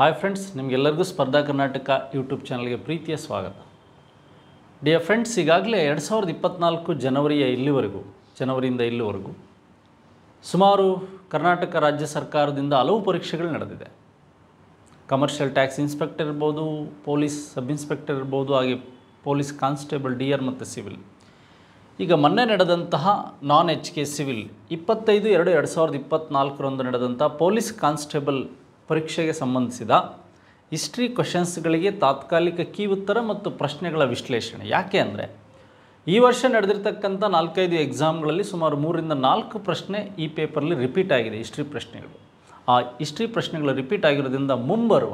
Hi friends, ನಿಮಗೆಲ್ಲರಿಗೂ ಸ್ಪರ್ಧಾ Karnataka YouTube ಚಾನಲ್ಗೆ ಪ್ರೀತಿಯ ಸ್ವಾಗತ. ಡಿಯರ್ ಫ್ರೆಂಡ್ಸ್, ಈಗಾಗಲೇ 2024 ಜನವರಿಯಿಂದ ಇಲ್ಲಿವರೆಗೂ ಸುಮಾರು ಕರ್ನಾಟಕ ರಾಜ್ಯ ಸರ್ಕಾರದಿಂದ ಹಲವು ಪರೀಕ್ಷೆಗಳು ನಡೆದಿದೆ. ಕಮರ್ಷಿಯಲ್ ಟ್ಯಾಕ್ಸ್ ಇನ್ಸ್ಪೆಕ್ಟರ್ ಇರ್ಬೋದು, ಪೊಲೀಸ್ ಸಬ್ ಇನ್ಸ್ಪೆಕ್ಟರ್ ಇರ್ಬೋದು, ಹಾಗೆ ಪೊಲೀಸ್ ಕಾನ್ಸ್ಟೇಬಲ್ DR ಮತ್ತು ಸಿವಿಲ್. ಈಗ ಮೊನ್ನೆ ನಡೆದಂತಹ ನಾನ್ HK ಸಿವಿಲ್ 25/2/2024 ನಡೆದಂಥ ಪೊಲೀಸ್ ಕಾನ್ಸ್ಟೇಬಲ್ ಪರೀಕ್ಷೆಗೆ ಸಂಬಂಧಿಸಿದ ಹಿಸ್ಟ್ರಿ ಕ್ವಶನ್ಸ್ಗಳಿಗೆ ತಾತ್ಕಾಲಿಕ ಕೀ ಉತ್ತರ ಮತ್ತು ಪ್ರಶ್ನೆಗಳ ವಿಶ್ಲೇಷಣೆ. ಯಾಕೆ ಅಂದರೆ ಈ ವರ್ಷ ನಡೆದಿರ್ತಕ್ಕಂಥ 4-5 ಎಕ್ಸಾಮ್ಗಳಲ್ಲಿ ಸುಮಾರು 3-4 ಪ್ರಶ್ನೆ ಈ ಪೇಪರಲ್ಲಿ ರಿಪೀಟ್ ಆಗಿದೆ. ಹಿಸ್ಟ್ರಿ ಪ್ರಶ್ನೆಗಳು, ಆ ಹಿಸ್ಟ್ರಿ ಪ್ರಶ್ನೆಗಳು ರಿಪೀಟ್ ಆಗಿರೋದ್ರಿಂದ ಮುಂಬರುವ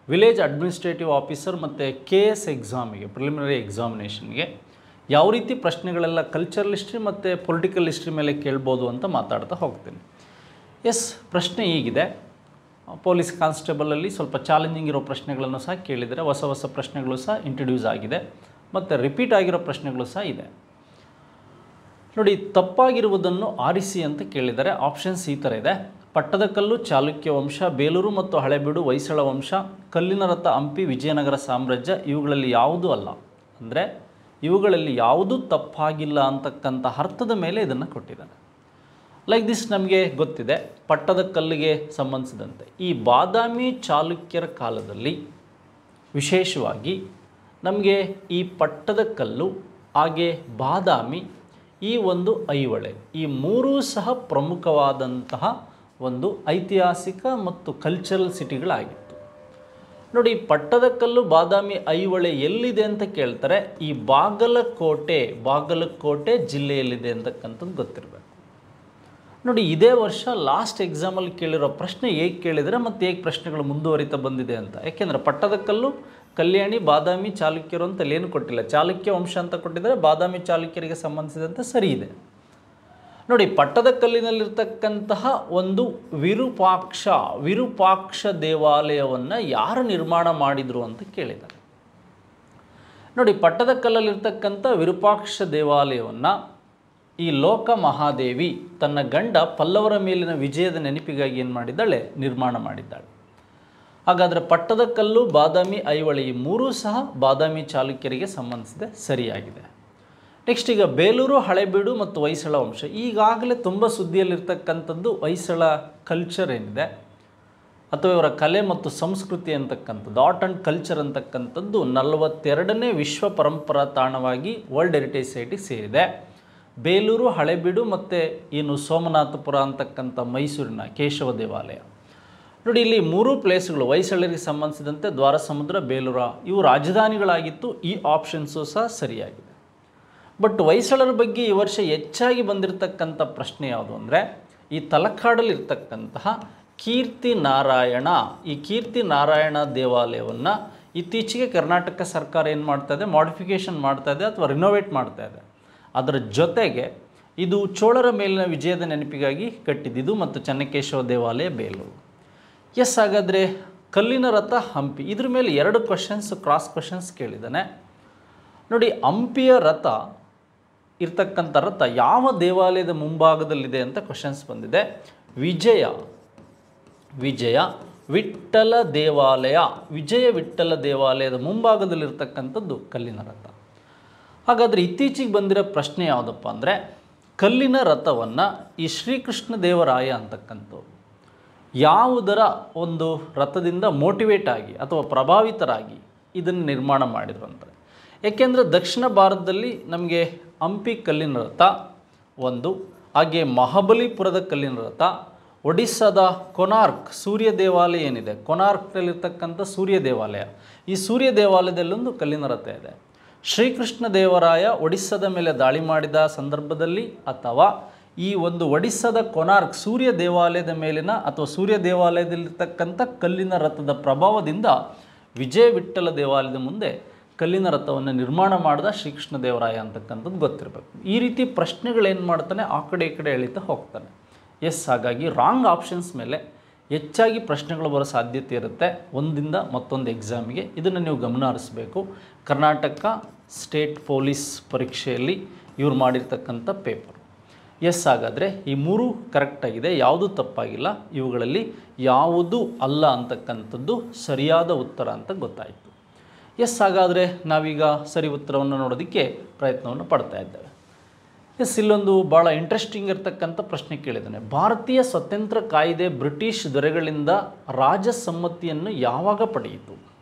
ವಿಲೇಜ್ ಅಡ್ಮಿನಿಸ್ಟ್ರೇಟಿವ್ ಆಫೀಸರ್ ಮತ್ತು KS ಎಕ್ಸಾಮಿಗೆ, ಪ್ರಿಲಿಮಿನರಿ ಎಕ್ಸಾಮಿನೇಷನ್ಗೆ ಯಾವ ರೀತಿ ಪ್ರಶ್ನೆಗಳೆಲ್ಲ ಕಲ್ಚರಲ್ ಹಿಸ್ಟ್ರಿ ಮತ್ತು ಪೊಲಿಟಿಕಲ್ ಹಿಸ್ಟ್ರಿ ಮೇಲೆ ಕೇಳ್ಬೋದು ಅಂತ ಮಾತಾಡ್ತಾ ಹೋಗ್ತೀನಿ. ಪ್ರಶ್ನೆ ಹೀಗಿದೆ. ಪೊಲೀಸ್ ಕಾನ್ಸ್ಟೇಬಲಲ್ಲಿ ಸ್ವಲ್ಪ ಚಾಲೆಂಜಿಂಗ್ ಇರೋ ಪ್ರಶ್ನೆಗಳನ್ನು ಸಹ ಕೇಳಿದರೆ, ಹೊಸ ಪ್ರಶ್ನೆಗಳು ಸಹ ಇಂಟ್ರಡ್ಯೂಸ್ ಆಗಿದೆ ಮತ್ತು ರಿಪೀಟ್ ಆಗಿರೋ ಪ್ರಶ್ನೆಗಳು ಸಹ ಇದೆ. ನೋಡಿ, ತಪ್ಪಾಗಿರುವುದನ್ನು ಆರಿಸಿ ಅಂತ ಕೇಳಿದರೆ ಆಪ್ಷನ್ಸ್ ಈ ಥರ ಇದೆ. ಪಟ್ಟದಕಲ್ಲು ಚಾಲುಕ್ಯ ವಂಶ, ಬೇಲೂರು ಮತ್ತು ಹಳೆಬೀಡು ಹೊಯ್ಸಳ ವಂಶ, ಕಲ್ಲಿನ ರಥ ಹಂಪಿ ವಿಜಯನಗರ ಸಾಮ್ರಾಜ್ಯ, ಇವುಗಳಲ್ಲಿ ಯಾವುದೂ ಅಲ್ಲ. ಅಂದರೆ ಇವುಗಳಲ್ಲಿ ಯಾವುದೂ ತಪ್ಪಾಗಿಲ್ಲ ಅಂತಕ್ಕಂಥ ಅರ್ಥದ ಮೇಲೆ ಇದನ್ನು ಕೊಟ್ಟಿದ್ದಾನೆ. ಲೈಕ್ ದಿಸ್ ನಮಗೆ ಗೊತ್ತಿದೆ. ಪಟ್ಟದಕಲ್ಲಿಗೆ ಸಂಬಂಧಿಸಿದಂತೆ ಈ ಬಾದಾಮಿ ಚಾಲುಕ್ಯರ ಕಾಲದಲ್ಲಿ ವಿಶೇಷವಾಗಿ ನಮಗೆ ಈ ಪಟ್ಟದಕಲ್ಲು ಹಾಗೆ ಬಾದಾಮಿ, ಈ ಒಂದು ಐಹೊಳೆ, ಈ ಮೂರೂ ಸಹ ಪ್ರಮುಖವಾದಂತಹ ಒಂದು ಐತಿಹಾಸಿಕ ಮತ್ತು ಕಲ್ಚರಲ್ ಸಿಟಿಗಳಾಗಿತ್ತು. ನೋಡಿ, ಪಟ್ಟದಕಲ್ಲು, ಬಾದಾಮಿ, ಐಹೊಳೆ ಎಲ್ಲಿದೆ ಅಂತ ಕೇಳ್ತಾರೆ. ಈ ಬಾಗಲಕೋಟೆ ಜಿಲ್ಲೆಯಲ್ಲಿದೆ ಅಂತಕ್ಕಂಥದ್ದು ಗೊತ್ತಿರಬೇಕು. ನೋಡಿ, ಇದೇ ವರ್ಷ ಲಾಸ್ಟ್ ಎಕ್ಸಾಮಲ್ಲಿ ಕೇಳಿರೋ ಪ್ರಶ್ನೆ ಹೇಗೆ ಕೇಳಿದರೆ ಮತ್ತು ಹೇಗೆ ಪ್ರಶ್ನೆಗಳು ಮುಂದುವರಿತಾ ಬಂದಿದೆ ಅಂತ. ಯಾಕೆಂದರೆ ಪಟ್ಟದಕಲ್ಲು, ಕಲ್ಯಾಣಿ, ಬಾದಾಮಿ, ಚಾಲುಕ್ಯರು ಅಂತ ಏನು ಕೊಟ್ಟಿಲ್ಲ. ಚಾಲುಕ್ಯ ವಂಶ ಅಂತ ಕೊಟ್ಟಿದ್ದಾರೆ, ಬಾದಾಮಿ ಚಾಲುಕ್ಯರಿಗೆ ಸಂಬಂಧಿಸಿದಂತೆ ಸರಿ ಇದೆ. ನೋಡಿ, ಪಟ್ಟದಕಲ್ಲಿನಲ್ಲಿರ್ತಕ್ಕಂತಹ ಒಂದು ವಿರೂಪಾಕ್ಷ ದೇವಾಲಯವನ್ನು ಯಾರು ನಿರ್ಮಾಣ ಮಾಡಿದರು ಅಂತ ಕೇಳಿದ್ದಾರೆ. ನೋಡಿ, ಪಟ್ಟದಕಲ್ಲಲ್ಲಿರ್ತಕ್ಕಂಥ ವಿರೂಪಾಕ್ಷ ದೇವಾಲಯವನ್ನು ಈ ಲೋಕ ಮಹಾದೇವಿ ತನ್ನ ಗಂಡ ಪಲ್ಲವರ ಮೇಲಿನ ವಿಜಯದ ನೆನಪಿಗಾಗಿ ಏನು ಮಾಡಿದ್ದಾಳೆ, ನಿರ್ಮಾಣ ಮಾಡಿದ್ದಾಳೆ. ಹಾಗಾದರೆ ಪಟ್ಟದಕಲ್ಲು, ಬಾದಾಮಿ, ಐಹೊಳೆ ಈ ಮೂರೂ ಸಹ ಬಾದಾಮಿ ಚಾಲುಕ್ಯರಿಗೆ ಸಂಬಂಧಿಸಿದೆ, ಸರಿಯಾಗಿದೆ. ನೆಕ್ಸ್ಟ್, ಈಗ ಬೇಲೂರು, ಹಳೆಬೀಡು ಮತ್ತು ಹೊಯ್ಸಳ ವಂಶ. ಈಗಾಗಲೇ ತುಂಬ ಸುದ್ದಿಯಲ್ಲಿರ್ತಕ್ಕಂಥದ್ದು ಹೊಯ್ಸಳ ಕಲ್ಚರ್ ಏನಿದೆ ಅಥವಾ ಇವರ ಕಲೆ ಮತ್ತು ಸಂಸ್ಕೃತಿ ಅಂತಕ್ಕಂಥದ್ದು, ಆರ್ಟ್ ಆ್ಯಂಡ್ ಕಲ್ಚರ್ ಅಂತಕ್ಕಂಥದ್ದು 42ನೇ ವಿಶ್ವ ಪರಂಪರಾ ತಾಣವಾಗಿ ವರ್ಲ್ಡ್ ಹೆರಿಟೇಜ್ ಸೈಟಿಗೆ ಸೇರಿದೆ. ಬೇಲೂರು, ಹಳೆಬೀಡು ಮತ್ತು ಇನ್ನು ಸೋಮನಾಥಪುರ ಅಂತಕ್ಕಂಥ ಮೈಸೂರಿನ ಕೇಶವ ದೇವಾಲಯ. ನೋಡಿ, ಇಲ್ಲಿ ಮೂರೂ ಪ್ಲೇಸ್ಗಳು ಹೊಯ್ಸಳರಿಗೆ ಸಂಬಂಧಿಸಿದಂತೆ ದ್ವಾರಸಮುದ್ರ, ಬೇಲೂರ ಇವು ರಾಜಧಾನಿಗಳಾಗಿತ್ತು. ಈ ಆಪ್ಷನ್ಸು ಸಹ ಸರಿಯಾಗಿದೆ. ಬಟ್ ಹೊಯ್ಸಳರ ಬಗ್ಗೆ ಈ ವರ್ಷ ಹೆಚ್ಚಾಗಿ ಬಂದಿರತಕ್ಕಂಥ ಪ್ರಶ್ನೆ ಯಾವುದು ಅಂದರೆ ಈ ತಲಕಾಡಲ್ಲಿರ್ತಕ್ಕಂತಹ ಕೀರ್ತಿನಾರಾಯಣ, ಈ ಕೀರ್ತಿನಾರಾಯಣ ದೇವಾಲಯವನ್ನು ಇತ್ತೀಚೆಗೆ ಕರ್ನಾಟಕ ಸರ್ಕಾರ ಏನು ಮಾಡ್ತಾಯಿದೆ, ಮಾಡಿಫಿಕೇಷನ್ ಮಾಡ್ತಾಯಿದೆ ಅಥವಾ ರಿನೋವೇಟ್ ಮಾಡ್ತಾಯಿದೆ. ಅದರ ಜೊತೆಗೆ ಇದು ಚೋಳರ ಮೇಲಿನ ವಿಜಯದ ನೆನಪಿಗಾಗಿ ಕಟ್ಟಿದ್ದು ಮತ್ತು ಚೆನ್ನಕೇಶವ ದೇವಾಲಯ, ಬೇಲೂರು. ಹಾಗಾದರೆ ಕಲ್ಲಿನ ರಥ, ಹಂಪಿ, ಇದ್ರ ಮೇಲೆ 2 ಕ್ರಾಸ್ ಕ್ವಶನ್ಸ್ ಕೇಳಿದ್ದಾನೆ. ನೋಡಿ, ಹಂಪಿಯ ರಥ ಇರ್ತಕ್ಕಂಥ ರಥ ಯಾವ ದೇವಾಲಯದ ಮುಂಭಾಗದಲ್ಲಿದೆ ಅಂತ ಕ್ವಶನ್ಸ್ ಬಂದಿದೆ. ವಿಜಯ ವಿಠ್ಠಲ ದೇವಾಲಯ, ವಿಜಯ ವಿಠ್ಠಲ ದೇವಾಲಯದ ಮುಂಭಾಗದಲ್ಲಿರ್ತಕ್ಕಂಥದ್ದು ಕಲ್ಲಿನ ರಥ. ಹಾಗಾದರೆ ಇತ್ತೀಚೆಗೆ ಬಂದಿರೋ ಪ್ರಶ್ನೆ ಯಾವುದಪ್ಪ ಅಂದರೆ ಕಲ್ಲಿನ ರಥವನ್ನು ಈ ಶ್ರೀಕೃಷ್ಣ ದೇವರಾಯ ಅಂತಕ್ಕಂಥವ್ರು ಯಾವುದರ ಒಂದು ರಥದಿಂದ ಮೋಟಿವೇಟ್ ಆಗಿ ಅಥವಾ ಪ್ರಭಾವಿತರಾಗಿ ಇದನ್ನು ನಿರ್ಮಾಣ ಮಾಡಿದರು ಅಂತಾರೆ. ಏಕೆಂದರೆ ದಕ್ಷಿಣ ಭಾರತದಲ್ಲಿ ನಮಗೆ ಹಂಪಿ ಕಲ್ಲಿನ ರಥ ಒಂದು, ಹಾಗೆ ಮಹಾಬಲಿಪುರದ ಕಲ್ಲಿನ ರಥ, ಒಡಿಸ್ಸಾದ ಕೊನಾರ್ಕ್ ಸೂರ್ಯ ದೇವಾಲಯ ಏನಿದೆ, ಕೊನಾರ್ಕ್ನಲ್ಲಿರ್ತಕ್ಕಂಥ ಸೂರ್ಯ ದೇವಾಲಯ, ಈ ಸೂರ್ಯ ದೇವಾಲಯದಲ್ಲೊಂದು ಕಲ್ಲಿನ ರಥ ಇದೆ. ಶ್ರೀಕೃಷ್ಣ ದೇವರಾಯ ಒಡಿಸ್ಸಾದ ಮೇಲೆ ದಾಳಿ ಮಾಡಿದ ಸಂದರ್ಭದಲ್ಲಿ ಅಥವಾ ಈ ಒಂದು ಒಡಿಸ್ಸಾದ ಕೊನಾರ್ಕ್ ಸೂರ್ಯ ದೇವಾಲಯದ ಮೇಲಿನ ಅಥವಾ ಸೂರ್ಯ ದೇವಾಲಯದಲ್ಲಿರ್ತಕ್ಕಂಥ ಕಲ್ಲಿನ ರಥದ ಪ್ರಭಾವದಿಂದ ವಿಜಯ ವಿಠ್ಠಲ ದೇವಾಲಯದ ಮುಂದೆ ಕಲ್ಲಿನ ರಥವನ್ನು ನಿರ್ಮಾಣ ಮಾಡಿದ ಶ್ರೀಕೃಷ್ಣ ದೇವರಾಯ ಅಂತಕ್ಕಂಥದ್ದು ಗೊತ್ತಿರಬೇಕು. ಈ ರೀತಿ ಪ್ರಶ್ನೆಗಳೇನು ಮಾಡ್ತಾನೆ, ಆ ಕಡೆ ಈ ಕಡೆ ಎಳಿತಾ ಹೋಗ್ತಾನೆ. ಹಾಗಾಗಿ ರಾಂಗ್ ಆಪ್ಷನ್ಸ್ ಮೇಲೆ ಹೆಚ್ಚಾಗಿ ಪ್ರಶ್ನೆಗಳು ಬರೋ ಸಾಧ್ಯತೆ ಇರುತ್ತೆ ಒಂದಿಂದ ಮತ್ತೊಂದು ಎಕ್ಸಾಮಿಗೆ. ಇದನ್ನು ನೀವು ಗಮನ ಹರಿಸಬೇಕು. ಕರ್ನಾಟಕ ಸ್ಟೇಟ್ ಪೊಲೀಸ್ ಪರೀಕ್ಷೆಯಲ್ಲಿ ಇವ್ರು ಮಾಡಿರ್ತಕ್ಕಂಥ ಪೇಪರ್ ಎಸ್, ಹಾಗಾದರೆ ಈ 3 ಕರೆಕ್ಟಾಗಿದೆ, ಯಾವುದೂ ತಪ್ಪಾಗಿಲ್ಲ. ಇವುಗಳಲ್ಲಿ ಯಾವುದು ಅಲ್ಲ ಅಂತಕ್ಕಂಥದ್ದು ಸರಿಯಾದ ಉತ್ತರ ಅಂತ ಗೊತ್ತಾಯಿತು. ಎಸ್, ಹಾಗಾದರೆ ನಾವೀಗ ಸರಿ ಉತ್ತರವನ್ನು ನೋಡೋದಕ್ಕೆ ಪ್ರಯತ್ನವನ್ನು ಪಡ್ತಾ ಇದ್ದೇವೆ. ಎಸ್, ಇಲ್ಲೊಂದು ಭಾಳ ಇಂಟ್ರೆಸ್ಟಿಂಗ್ ಇರ್ತಕ್ಕಂಥ ಪ್ರಶ್ನೆ ಕೇಳಿದ್ದಾನೆ. ಭಾರತೀಯ ಸ್ವತಂತ್ರ ಕಾಯ್ದೆ ಬ್ರಿಟಿಷ್ ದೊರೆಗಳಿಂದ ರಾಜಸಮ್ಮತಿಯನ್ನು ಯಾವಾಗ ಪಡೆಯಿತು?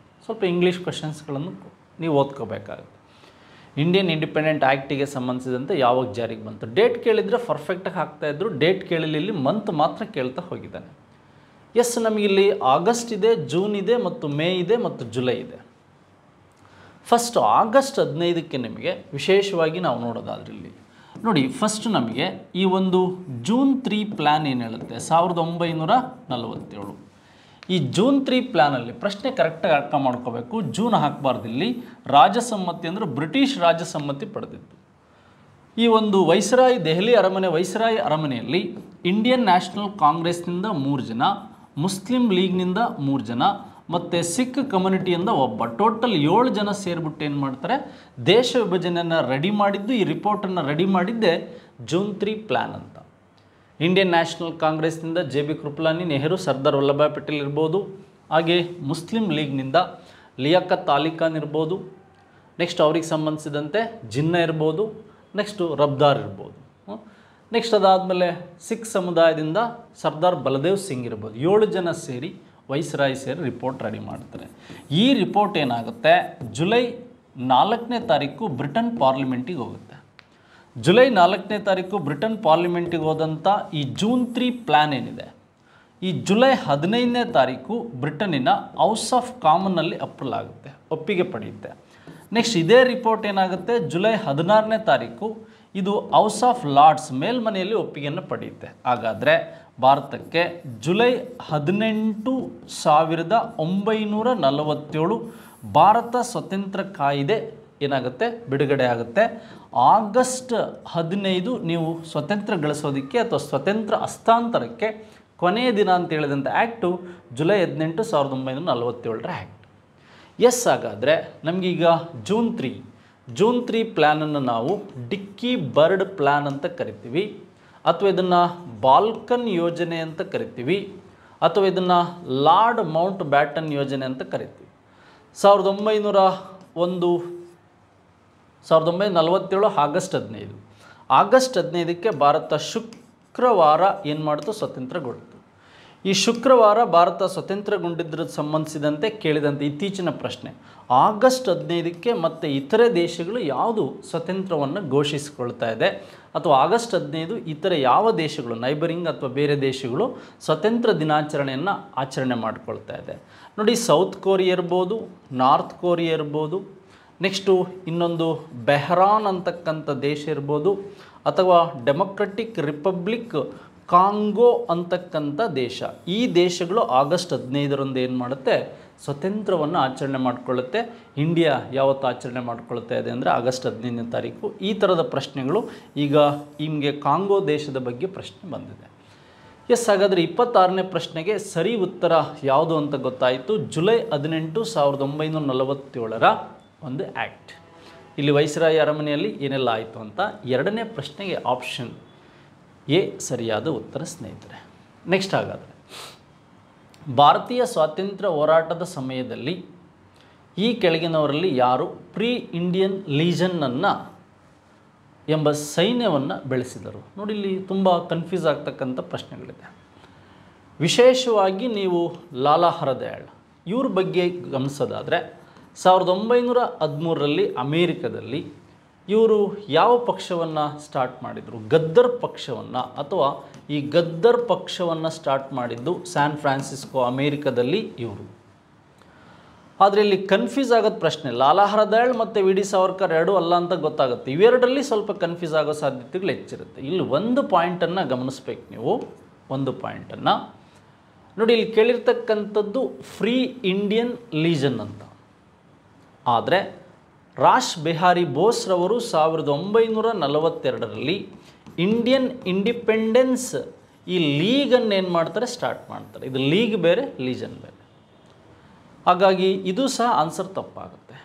ಸ್ವಲ್ಪ ಇಂಗ್ಲೀಷ್ ಕ್ವೆಶನ್ಸ್ಗಳನ್ನು ನೀವು ಓದ್ಕೋಬೇಕಾಗುತ್ತೆ. ಇಂಡಿಯನ್ ಇಂಡಿಪೆಂಡೆಂಟ್ ಆ್ಯಕ್ಟಿಗೆ ಸಂಬಂಧಿಸಿದಂತೆ ಯಾವಾಗ ಜಾರಿಗೆ ಬಂತು? ಡೇಟ್ ಕೇಳಿದರೆ ಪರ್ಫೆಕ್ಟಾಗಿ ಹಾಕ್ತಾಯಿದ್ರು, ಡೇಟ್ ಕೇಳಲಿಲ್ಲಿ ಮಂತ್ ಮಾತ್ರ ಕೇಳ್ತಾ ಹೋಗಿದ್ದಾನೆ. ಎಸ್, ನಮಗಿಲ್ಲಿ ಆಗಸ್ಟ್ ಇದೆ, ಜೂನ್ ಇದೆ, ಮತ್ತು ಮೇ ಇದೆ, ಮತ್ತು ಜುಲೈ ಇದೆ. ಫಸ್ಟ್ ಆಗಸ್ಟ್ 15ಕ್ಕೆ ನಿಮಗೆ ವಿಶೇಷವಾಗಿ ನಾವು ನೋಡೋದಾದ್ರೆ ಇಲ್ಲಿ ನೋಡಿ, ಫಸ್ಟ್ ನಮಗೆ ಈ ಒಂದು ಜೂನ್ 3 ಪ್ಲ್ಯಾನ್ ಏನು ಹೇಳುತ್ತೆ? 1947. ಈ ಜೂನ್ 3 ಪ್ಲ್ಯಾನಲ್ಲಿ ಪ್ರಶ್ನೆ ಕರೆಕ್ಟಾಗಿ ಅರ್ಥ ಮಾಡ್ಕೋಬೇಕು. ಜೂನ್ ಹಾಕಬಾರ್ದು ಇಲ್ಲಿ. ರಾಜಸಮ್ಮತಿ ಅಂದರೆ ಬ್ರಿಟಿಷ್ ರಾಜಸಮ್ಮತಿ ಪಡೆದಿತ್ತು. ಈ ಒಂದು ವೈಸ್ರಾಯ್, ದೆಹಲಿ ಅರಮನೆ ವೈಸ್ರಾಯ್ ಅರಮನೆಯಲ್ಲಿ ಇಂಡಿಯನ್ ನ್ಯಾಷನಲ್ ಕಾಂಗ್ರೆಸ್ನಿಂದ 3 ಜನ, ಮುಸ್ಲಿಂ ಲೀಗ್ನಿಂದ 3 ಜನ, ಮತ್ತು ಸಿಖ್ ಕಮ್ಯುನಿಟಿಯಿಂದ ಒಬ್ಬ, ಟೋಟಲ್ 7 ಜನ ಸೇರಿಬಿಟ್ಟು ಏನು ಮಾಡ್ತಾರೆ, ದೇಶ ವಿಭಜನೆಯನ್ನು ರೆಡಿ ಮಾಡಿದ್ದು, ಈ ರಿಪೋರ್ಟನ್ನು ರೆಡಿ ಮಾಡಿದ್ದೇ ಜೂನ್ 3 ಪ್ಲ್ಯಾನ್ ಅಂತ. ಇಂಡಿಯನ್ ನ್ಯಾಷನಲ್ ಕಾಂಗ್ರೆಸ್ನಿಂದ JB ಕೃಪಲಾನಿ, ನೆಹರು, ಸರ್ದಾರ್ ವಲ್ಲಭಾಯ್ ಪಟೇಲ್ ಇರ್ಬೋದು. ಹಾಗೆ ಮುಸ್ಲಿಂ ಲೀಗ್ನಿಂದ ಲಿಯಾಕತ್ ಅಲಿ ಖಾನ್ ಇರ್ಬೋದು. ನೆಕ್ಸ್ಟ್ ಅವ್ರಿಗೆ ಸಂಬಂಧಿಸಿದಂತೆ ಜಿನ್ನಾ ಇರ್ಬೋದು. ನೆಕ್ಸ್ಟು ರಬ್ದಾರ್ ಇರ್ಬೋದು. ನೆಕ್ಸ್ಟ್ ಅದಾದಮೇಲೆ ಸಿಖ್ ಸಮುದಾಯದಿಂದ ಸರ್ದಾರ್ ಬಲದೇವ್ ಸಿಂಗ್ ಇರ್ಬೋದು. 7 ಜನ ಸೇರಿ ವೈಸ್ರಾಯ್ ಸೇರಿ ರಿಪೋರ್ಟ್ ರೆಡಿ ಮಾಡ್ತಾರೆ. ಈ ರಿಪೋರ್ಟ್ ಏನಾಗುತ್ತೆ, ಜುಲೈ 4ನೇ ತಾರೀಕು ಬ್ರಿಟನ್ ಪಾರ್ಲಿಮೆಂಟಿಗೆ ಹೋಗುತ್ತೆ. ಜುಲೈ 4ನೇ ತಾರೀಕು ಬ್ರಿಟನ್ ಪಾರ್ಲಿಮೆಂಟಿಗೆ ಹೋದಂಥ ಈ ಜೂನ್ 3 ಪ್ಲ್ಯಾನ್ ಏನಿದೆ, ಈ ಜುಲೈ 15ನೇ ತಾರೀಕು ಬ್ರಿಟನ್ನಿನ ಹೌಸ್ ಆಫ್ ಕಾಮನ್ನಲ್ಲಿ ಅಪ್ರೂವಲ್ ಆಗುತ್ತೆ, ಒಪ್ಪಿಗೆ ಪಡೆಯುತ್ತೆ. ನೆಕ್ಸ್ಟ್ ಇದೇ ರಿಪೋರ್ಟ್ ಏನಾಗುತ್ತೆ, ಜುಲೈ 16ನೇ ತಾರೀಕು ಇದು ಹೌಸ್ ಆಫ್ ಲಾರ್ಡ್ಸ್ ಮೇಲ್ಮನೆಯಲ್ಲಿ ಒಪ್ಪಿಗೆಯನ್ನು ಪಡೆಯುತ್ತೆ. ಹಾಗಾದರೆ ಭಾರತಕ್ಕೆ ಜುಲೈ 18, 1947 ಭಾರತ ಸ್ವತಂತ್ರ ಕಾಯ್ದೆ ಏನಾಗುತ್ತೆ, ಬಿಡುಗಡೆ ಆಗುತ್ತೆ. ಆಗಸ್ಟ್ 15 ನೀವು ಸ್ವತಂತ್ರ ಗಳಿಸೋದಕ್ಕೆ ಅಥವಾ ಸ್ವತಂತ್ರ ಹಸ್ತಾಂತರಕ್ಕೆ ಕೊನೆಯ ದಿನ ಅಂತ ಹೇಳಿದಂಥ ಆ್ಯಕ್ಟು ಜುಲೈ 18, 1947 ಆ್ಯಕ್ಟ್. ಎಸ್, ಹಾಗಾದರೆ ನಮಗೀಗ ಜೂನ್ 3 ಪ್ಲ್ಯಾನನ್ನು ನಾವು ಡಿಕ್ಕಿ ಬರ್ಡ್ ಪ್ಲ್ಯಾನ್ ಅಂತ ಕರಿತೀವಿ, ಅಥವಾ ಇದನ್ನು ಬಾಲ್ಕನ್ ಯೋಜನೆ ಅಂತ ಕರಿತೀವಿ, ಅಥವಾ ಇದನ್ನು ಲಾರ್ಡ್ ಮೌಂಟ್ ಬ್ಯಾಟನ್ ಯೋಜನೆ ಅಂತ ಕರಿತೀವಿ. 1947 ಆಗಸ್ಟ್ 15. ಆಗಸ್ಟ್ 15ಕ್ಕೆ ಭಾರತ ಶುಕ್ರವಾರ ಏನು ಮಾಡಿತು, ಸ್ವತಂತ್ರಗೊಳ್ತು. ಈ ಶುಕ್ರವಾರ ಭಾರತ ಸ್ವತಂತ್ರಗೊಂಡಿದ್ದರ ಸಂಬಂಧಿಸಿದಂತೆ ಕೇಳಿದಂಥ ಇತ್ತೀಚಿನ ಪ್ರಶ್ನೆ, ಆಗಸ್ಟ್ 15ಕ್ಕೆ ಮತ್ತು ಇತರೆ ದೇಶಗಳು ಯಾವುದು ಸ್ವತಂತ್ರವನ್ನು ಘೋಷಿಸಿಕೊಳ್ತಾ ಇದೆ, ಅಥವಾ ಆಗಸ್ಟ್ 15 ಇತರೆ ಯಾವ ದೇಶಗಳು, ನೈಬರಿಂಗ್ ಅಥವಾ ಬೇರೆ ದೇಶಗಳು ಸ್ವತಂತ್ರ ದಿನಾಚರಣೆಯನ್ನು ಆಚರಣೆ ಮಾಡಿಕೊಳ್ತಾ ಇದೆ? ನೋಡಿ, ಸೌತ್ ಕೊರಿಯಾ ಇರ್ಬೋದು, ನಾರ್ತ್ ಕೊರಿಯಾ ಇರ್ಬೋದು, ನೆಕ್ಸ್ಟು ಇನ್ನೊಂದು ಬೆಹ್ರಾನ್ ಅಂತಕ್ಕಂಥ ದೇಶ ಇರ್ಬೋದು, ಅಥವಾ ಡೆಮೊಕ್ರೆಟಿಕ್ ರಿಪಬ್ಲಿಕ್ ಕಾಂಗೋ ಅಂತಕ್ಕಂಥ ದೇಶ. ಈ ದೇಶಗಳು ಆಗಸ್ಟ್ 15ರಂದು ಏನು ಮಾಡುತ್ತೆ, ಸ್ವತಂತ್ರವನ್ನು ಆಚರಣೆ ಮಾಡಿಕೊಳ್ಳುತ್ತೆ. ಇಂಡಿಯಾ ಯಾವತ್ತು ಆಚರಣೆ ಮಾಡಿಕೊಳ್ತಾ ಇದೆ ಅಂದರೆ ಆಗಸ್ಟ್ 15ನೇ ತಾರೀಕು. ಈ ಥರದ ಪ್ರಶ್ನೆಗಳು ಈಗ ನಿಮಗೆ ಕಾಂಗೋ ದೇಶದ ಬಗ್ಗೆ ಪ್ರಶ್ನೆ ಬಂದಿದೆ. ಎಸ್, ಹಾಗಾದರೆ 26ನೇ ಪ್ರಶ್ನೆಗೆ ಸರಿ ಉತ್ತರ ಯಾವುದು ಅಂತ ಗೊತ್ತಾಯಿತು. ಜುಲೈ 18, 1947 ಒಂದು ಆ್ಯಕ್ಟ್. ಇಲ್ಲಿ ವೈಸ್ರಾಯ್ ಅರಮನೆಯಲ್ಲಿ ಏನೆಲ್ಲ ಆಯಿತು ಅಂತ. 2ನೇ ಪ್ರಶ್ನೆಗೆ ಆಪ್ಷನ್ ಎ ಸರಿಯಾದ ಉತ್ತರ ಸ್ನೇಹಿತರೆ. ನೆಕ್ಸ್ಟ್, ಹಾಗಾದರೆ ಭಾರತೀಯ ಸ್ವಾತಂತ್ರ್ಯ ಹೋರಾಟದ ಸಮಯದಲ್ಲಿ ಈ ಕೆಳಗಿನವರಲ್ಲಿ ಯಾರು ಪ್ರೀ ಇಂಡಿಯನ್ ಲೀಜನ್ನನ್ನು ಎಂಬ ಸೈನ್ಯವನ್ನು ಬೆಳೆಸಿದರು? ನೋಡಿ, ಇಲ್ಲಿ ತುಂಬ ಕನ್ಫ್ಯೂಸ್ ಆಗ್ತಕ್ಕಂಥ ಪ್ರಶ್ನೆಗಳಿದೆ. ವಿಶೇಷವಾಗಿ ನೀವು ಲಾಲಾ ಹರದಯಾಳ್ ಇವ್ರ ಬಗ್ಗೆ ಗಮನಿಸೋದಾದರೆ 1913ರಲ್ಲಿ ಅಮೇರಿಕದಲ್ಲಿ ಇವರು ಯಾವ ಪಕ್ಷವನ್ನು ಸ್ಟಾರ್ಟ್ ಮಾಡಿದರು? ಗದ್ದರ್ ಪಕ್ಷವನ್ನು, ಅಥವಾ ಈ ಗದ್ದರ್ ಪಕ್ಷವನ್ನು ಸ್ಟಾರ್ಟ್ ಮಾಡಿದ್ದು ಸ್ಯಾನ್ ಫ್ರಾನ್ಸಿಸ್ಕೋ ಅಮೇರಿಕದಲ್ಲಿ ಇವರು. ಆದರೆ ಇಲ್ಲಿ ಕನ್ಫ್ಯೂಸ್ ಆಗೋದು ಪ್ರಶ್ನೆ, ಲಾಲಾ ಹರದಯಾಳ್ ಮತ್ತು ವಿ ಡಿ ಸಾವರ್ಕರ್ ಎರಡೂ ಅಲ್ಲ ಅಂತ ಗೊತ್ತಾಗುತ್ತೆ. ಇವೆರಡರಲ್ಲಿ ಸ್ವಲ್ಪ ಕನ್ಫ್ಯೂಸ್ ಆಗೋ ಸಾಧ್ಯತೆಗಳು ಹೆಚ್ಚಿರುತ್ತೆ. ಇಲ್ಲಿ ಒಂದು ಪಾಯಿಂಟನ್ನು ಗಮನಿಸ್ಬೇಕು ನೀವು. ಒಂದು ಪಾಯಿಂಟನ್ನು ನೋಡಿ, ಇಲ್ಲಿ ಕೇಳಿರ್ತಕ್ಕಂಥದ್ದು ಫ್ರೀ ಇಂಡಿಯನ್ ಲೀಜನ್ ಅಂತ. ಆದರೆ ರಾಶ್ ಬಿಹಾರಿ ಬೋಸ್ರವರು 1942ರಲ್ಲಿ ಇಂಡಿಯನ್ ಇಂಡಿಪೆಂಡೆನ್ಸ್ ಈ ಲೀಗನ್ನು ಏನು ಮಾಡ್ತಾರೆ, ಸ್ಟಾರ್ಟ್ ಮಾಡ್ತಾರೆ. ಇದು ಲೀಗ್ ಬೇರೆ, ಲೀಜನ್ ಬೇರೆ. ಹಾಗಾಗಿ ಇದು ಸಹ ಆನ್ಸರ್ ತಪ್ಪಾಗುತ್ತೆ.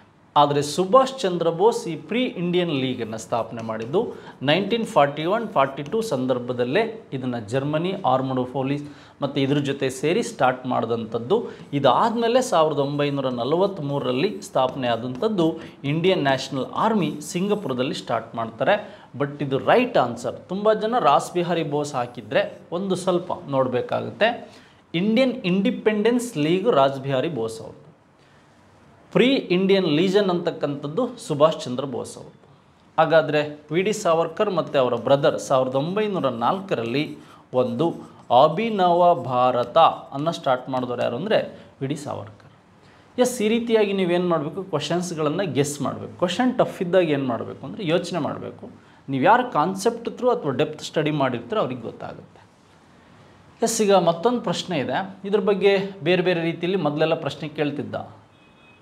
ಆದರೆ ಸುಭಾಷ್ ಚಂದ್ರ ಬೋಸ್ ಈ ಪ್ರೀ ಇಂಡಿಯನ್ ಲೀಗನ್ನು ಸ್ಥಾಪನೆ ಮಾಡಿದ್ದು 1941-42 ಸಂದರ್ಭದಲ್ಲೇ ಇದನ್ನು ಜರ್ಮನಿ ಆರ್ಮಡ್ ಪೊಲೀಸ್ ಮತ್ತು ಇದ್ರ ಜೊತೆ ಸೇರಿ ಸ್ಟಾರ್ಟ್ ಮಾಡಿದಂಥದ್ದು. ಇದಾದಮೇಲೆ 1943ರಲ್ಲಿ ಸ್ಥಾಪನೆ ಆದಂಥದ್ದು ಇಂಡಿಯನ್ ನ್ಯಾಷನಲ್ ಆರ್ಮಿ ಸಿಂಗಪುರದಲ್ಲಿ ಸ್ಟಾರ್ಟ್ ಮಾಡ್ತಾರೆ. ಬಟ್ ಇದು ರೈಟ್ ಆನ್ಸರ್. ತುಂಬ ಜನ ರಾಸ್ ಬಿಹಾರಿ ಬೋಸ್ ಹಾಕಿದರೆ ಒಂದು ಸ್ವಲ್ಪ ನೋಡಬೇಕಾಗುತ್ತೆ. Indian independence league Ras Behari Bose ಅವರು, ಪ್ರೀ ಇಂಡಿಯನ್ ಲೀಜನ್ ಅಂತಕ್ಕಂಥದ್ದು ಸುಭಾಷ್ ಚಂದ್ರ ಬೋಸ್ ಅವರು. ಹಾಗಾದರೆ ವಿ ಡಿ ಸಾವರ್ಕರ್ ಮತ್ತು ಅವರ ಬ್ರದರ್ 1904ರಲ್ಲಿ ಒಂದು ಅಭಿನವ ಭಾರತ ಅನ್ನು ಸ್ಟಾರ್ಟ್ ಮಾಡಿದವರು ಯಾರು ಅಂದರೆ ವಿ ಡಿ ಸಾವರ್ಕರ್. ಎಸ್, ಈ ರೀತಿಯಾಗಿ ನೀವೇನು ಮಾಡಬೇಕು, ಕ್ವಶನ್ಸ್ಗಳನ್ನು ಗೆಸ್ ಮಾಡಬೇಕು. ಕ್ವಶನ್ ಟಫ್ ಇದ್ದಾಗ ಏನು ಮಾಡಬೇಕು ಅಂದರೆ ಯೋಚನೆ ಮಾಡಬೇಕು. ನೀವು ಯಾರು ಕಾನ್ಸೆಪ್ಟ್ ಥ್ರೂ ಅಥವಾ ಡೆಪ್ತ್ ಸ್ಟಡಿ ಮಾಡಿರ್ತೀರೋ ಅವ್ರಿಗೆ ಗೊತ್ತಾಗುತ್ತೆ. ಎಸ್, ಈಗ ಮತ್ತೊಂದು ಪ್ರಶ್ನೆ ಇದೆ. ಇದ್ರ ಬಗ್ಗೆ ಬೇರೆ ಬೇರೆ ರೀತಿಯಲ್ಲಿ ಮೊದಲೆಲ್ಲ ಪ್ರಶ್ನೆ ಕೇಳ್ತಿದ್ದ.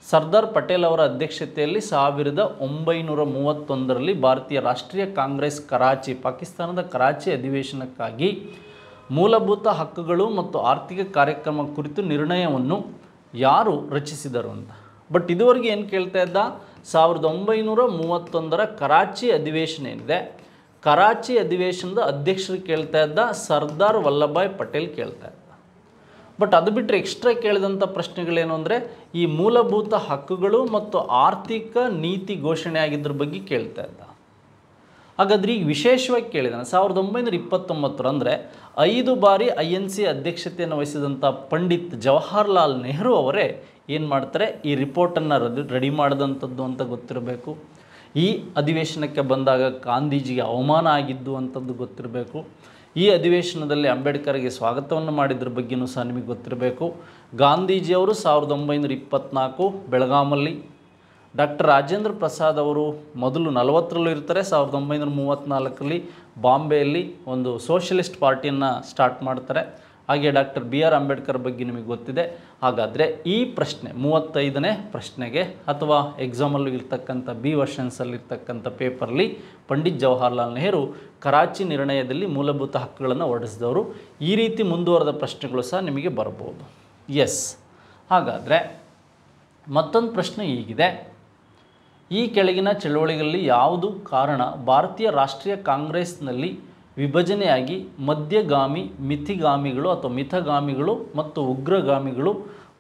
ಸರ್ದಾರ್ ಪಟೇಲ್ ಅವರ ಅಧ್ಯಕ್ಷತೆಯಲ್ಲಿ 1931ರಲ್ಲಿ ಭಾರತೀಯ ರಾಷ್ಟ್ರೀಯ ಕಾಂಗ್ರೆಸ್ ಕರಾಚಿ, ಪಾಕಿಸ್ತಾನದ ಕರಾಚಿ ಅಧಿವೇಶನಕ್ಕಾಗಿ ಮೂಲಭೂತ ಹಕ್ಕುಗಳು ಮತ್ತು ಆರ್ಥಿಕ ಕಾರ್ಯಕ್ರಮ ಕುರಿತು ನಿರ್ಣಯವನ್ನು ಯಾರು ರಚಿಸಿದರು ಅಂತ. ಬಟ್ ಇದುವರೆಗೆ ಏನು ಕೇಳ್ತಾ ಇದ್ದ, 1931ರ ಕರಾಚಿ ಅಧಿವೇಶನ ಏನಿದೆ, ಕರಾಚಿ ಅಧಿವೇಶನದ ಅಧ್ಯಕ್ಷರು ಕೇಳ್ತಾ ಇದ್ದ ಸರ್ದಾರ್ ವಲ್ಲಭಾಯ್ ಪಟೇಲ್ ಕೇಳ್ತಾ ಇದ್ದ. ಬಟ್ ಅದು ಬಿಟ್ಟರೆ ಎಕ್ಸ್ಟ್ರಾ ಕೇಳಿದಂಥ ಪ್ರಶ್ನೆಗಳೇನು ಅಂದರೆ ಈ ಮೂಲಭೂತ ಹಕ್ಕುಗಳು ಮತ್ತು ಆರ್ಥಿಕ ನೀತಿ ಘೋಷಣೆ ಆಗಿದ್ರ ಬಗ್ಗೆ ಕೇಳ್ತಾ ಇದ್ದ. ಹಾಗಾದ್ರೆ ಈಗ ವಿಶೇಷವಾಗಿ ಕೇಳಿದಾನೆ 1929 ಅಂದರೆ 5 ಬಾರಿ INC ಅಧ್ಯಕ್ಷತೆಯನ್ನು ವಹಿಸಿದಂಥ ಪಂಡಿತ್ ಜವಾಹರ್ಲಾಲ್ ನೆಹರು ಅವರೇ ಏನು ಮಾಡ್ತಾರೆ, ಈ ರಿಪೋರ್ಟನ್ನು ರೆಡಿ ಮಾಡಿದಂಥದ್ದು ಅಂತ ಗೊತ್ತಿರಬೇಕು. ಈ ಅಧಿವೇಶನಕ್ಕೆ ಬಂದಾಗ ಗಾಂಧೀಜಿಗೆ ಅವಮಾನ ಆಗಿದ್ದು ಅಂಥದ್ದು ಗೊತ್ತಿರಬೇಕು. ಈ ಅಧಿವೇಶನದಲ್ಲಿ ಅಂಬೇಡ್ಕರ್ಗೆ ಸ್ವಾಗತವನ್ನು ಮಾಡಿದ್ರ ಬಗ್ಗೆಯೂ ಸಹ ನಿಮಗೆ ಗೊತ್ತಿರಬೇಕು. ಗಾಂಧೀಜಿಯವರು 1924 ಬೆಳಗಾಮಲ್ಲಿ, ಡಾಕ್ಟರ್ ರಾಜೇಂದ್ರ ಪ್ರಸಾದ್ ಅವರು ಮೊದಲು 40ರಲ್ಲೂ ಇರ್ತಾರೆ, 1934ರಲ್ಲಿ ಬಾಂಬೆಯಲ್ಲಿ ಒಂದು ಸೋಷಲಿಸ್ಟ್ ಪಾರ್ಟಿಯನ್ನು ಸ್ಟಾರ್ಟ್ ಮಾಡ್ತಾರೆ. ಹಾಗೆ ಡಾಕ್ಟರ್ BR ಅಂಬೇಡ್ಕರ್ ಬಗ್ಗೆ ನಿಮಗೆ ಗೊತ್ತಿದೆ. ಹಾಗಾದರೆ ಈ ಪ್ರಶ್ನೆ 35ನೇ ಪ್ರಶ್ನೆಗೆ ಅಥವಾ ಎಕ್ಸಾಮಲ್ಲೂ ಇರ್ತಕ್ಕಂಥ B ವರ್ಷನ್ಸಲ್ಲಿರ್ತಕ್ಕಂಥ ಪೇಪರ್ಲಿ ಪಂಡಿತ್ ಜವಾಹರ್ಲಾಲ್ ನೆಹರು ಕರಾಚಿ ನಿರ್ಣಯದಲ್ಲಿ ಮೂಲಭೂತ ಹಕ್ಕುಗಳನ್ನು ಹೊರಡಿಸಿದವರು. ಈ ರೀತಿ ಮುಂದುವರೆದ ಪ್ರಶ್ನೆಗಳು ಸಹ ನಿಮಗೆ ಬರ್ಬೋದು. ಎಸ್, ಹಾಗಾದರೆ ಮತ್ತೊಂದು ಪ್ರಶ್ನೆ ಹೀಗಿದೆ. ಈ ಕೆಳಗಿನ ಚಳವಳಿಗಳಲ್ಲಿ ಯಾವುದು ಕಾರಣ ಭಾರತೀಯ ರಾಷ್ಟ್ರೀಯ ಕಾಂಗ್ರೆಸ್ನಲ್ಲಿ ವಿಭಜನೆಯಾಗಿ ಮಧ್ಯಗಾಮಿ ಮಿತಿಗಾಮಿಗಳು ಅಥವಾ ಮಿತಗಾಮಿಗಳು ಮತ್ತು ಉಗ್ರಗಾಮಿಗಳು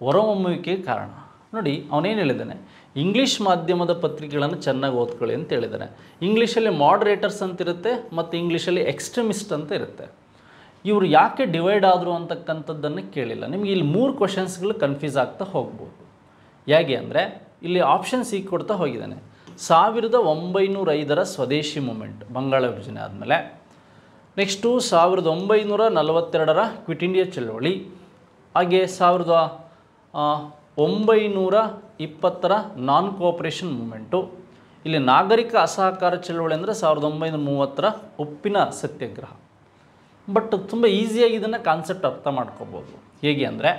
ಹೊರಹೊಮ್ಮುವಿಕೆಗೆ ಕಾರಣ? ನೋಡಿ, ಅವನೇನು ಹೇಳಿದ್ದಾನೆ, ಇಂಗ್ಲೀಷ್ ಮಾಧ್ಯಮದ ಪತ್ರಿಕೆಗಳನ್ನು ಚೆನ್ನಾಗಿ ಓದ್ಕೊಳ್ಳಿ ಅಂತ ಹೇಳಿದ್ದಾನೆ. ಇಂಗ್ಲೀಷಲ್ಲಿ ಮಾಡ್ರೇಟರ್ಸ್ ಅಂತಿರುತ್ತೆ ಮತ್ತು ಇಂಗ್ಲೀಷಲ್ಲಿ ಎಕ್ಸ್ಟ್ರೀಮಿಸ್ಟ್ ಅಂತ ಇರುತ್ತೆ. ಇವರು ಯಾಕೆ ಡಿವೈಡ್ ಆದರು ಅಂತಕ್ಕಂಥದ್ದನ್ನು ಕೇಳಿಲ್ಲ. ನಿಮಗೆ ಇಲ್ಲಿ 3 ಕ್ವಶನ್ಸ್ಗಳು ಕನ್ಫ್ಯೂಸ್ ಆಗ್ತಾ ಹೋಗ್ಬೋದು. ಹೇಗೆ ಅಂದರೆ ಇಲ್ಲಿ ಆಪ್ಷನ್ ಸಿ ಕೊಡ್ತಾ ಹೋಗಿದ್ದಾನೆ. 1905ರ ಸ್ವದೇಶಿ ಮೂಮೆಂಟ್, ಬಂಗಾಳ ವಿಭಜನೆ ಆದಮೇಲೆ. ನೆಕ್ಸ್ಟು 1942ರ ಕ್ವಿಟ್ ಇಂಡಿಯಾ ಚಳವಳಿ. ಹಾಗೆ 1920ರ ನಾನ್ ಕೋಆಪರೇಷನ್ ಮೂಮೆಂಟು. ಇಲ್ಲಿ ನಾಗರಿಕ ಅಸಹಕಾರ ಚಳವಳಿ ಅಂದರೆ 1930ರ ಉಪ್ಪಿನ ಸತ್ಯಾಗ್ರಹ. ಬಟ್ ತುಂಬ ಈಸಿಯಾಗಿ ಇದನ್ನು ಕಾನ್ಸೆಪ್ಟ್ ಅರ್ಥ ಮಾಡ್ಕೋಬೋದು. ಹೇಗೆ ಅಂದರೆ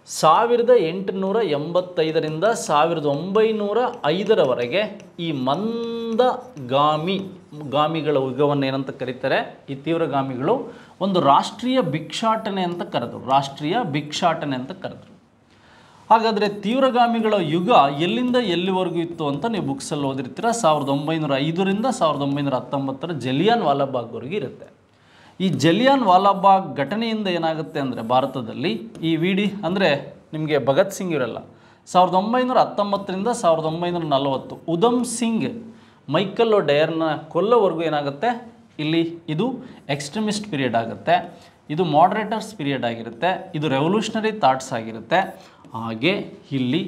1885ರಿಂದ 1905ರವರೆಗೆ ಈ ಗಾಮಿಗಳ ಯುಗವನ್ನು ಏನಂತ ಕರೀತಾರೆ, ಈ ತೀವ್ರಗಾಮಿಗಳು ಒಂದು ರಾಷ್ಟ್ರೀಯ ಭಿಕ್ಷಾಟನೆ ಅಂತ ಕರೆದರು. ಹಾಗಾದರೆ ತೀವ್ರಗಾಮಿಗಳ ಯುಗ ಎಲ್ಲಿಂದ ಎಲ್ಲಿವರೆಗೂ ಇತ್ತು ಅಂತ ನೀವು ಬುಕ್ಸಲ್ಲಿ ಓದಿರ್ತೀರ. 1905ರಿಂದ 1919ರ ಜಲಿಯನ್ ವಾಲಾಬಾಗ್ವರೆಗೂ ಇರುತ್ತೆ. ಈ ಜಲಿಯನ್ ವಾಲಾಬಾಗ್ ಘಟನೆಯಿಂದ ಏನಾಗುತ್ತೆ ಅಂದರೆ ಭಾರತದಲ್ಲಿ ಈ ವಿಡಿ ಅಂದರೆ ನಿಮಗೆ ಭಗತ್ ಸಿಂಗ್ ಇರಲ್ಲ, 1919ರಿಂದ 1940 ಉಧಮ್ ಸಿಂಗ್ ಮೈಕಲ್ ಡಯರ್ನ ಕೊಲ್ಲೋವರೆಗೂ ಏನಾಗುತ್ತೆ, ಇಲ್ಲಿ ಇದು ಎಕ್ಸ್ಟ್ರೀಮಿಸ್ಟ್ ಪೀರಿಯಡ್ ಆಗುತ್ತೆ, ಇದು ಮಾಡ್ರೇಟರ್ಸ್ ಪೀರಿಯಡ್ ಆಗಿರುತ್ತೆ, ಇದು ರೆವಲ್ಯೂಷನರಿ ಥಾಟ್ಸ್ ಆಗಿರುತ್ತೆ, ಹಾಗೆ ಇಲ್ಲಿ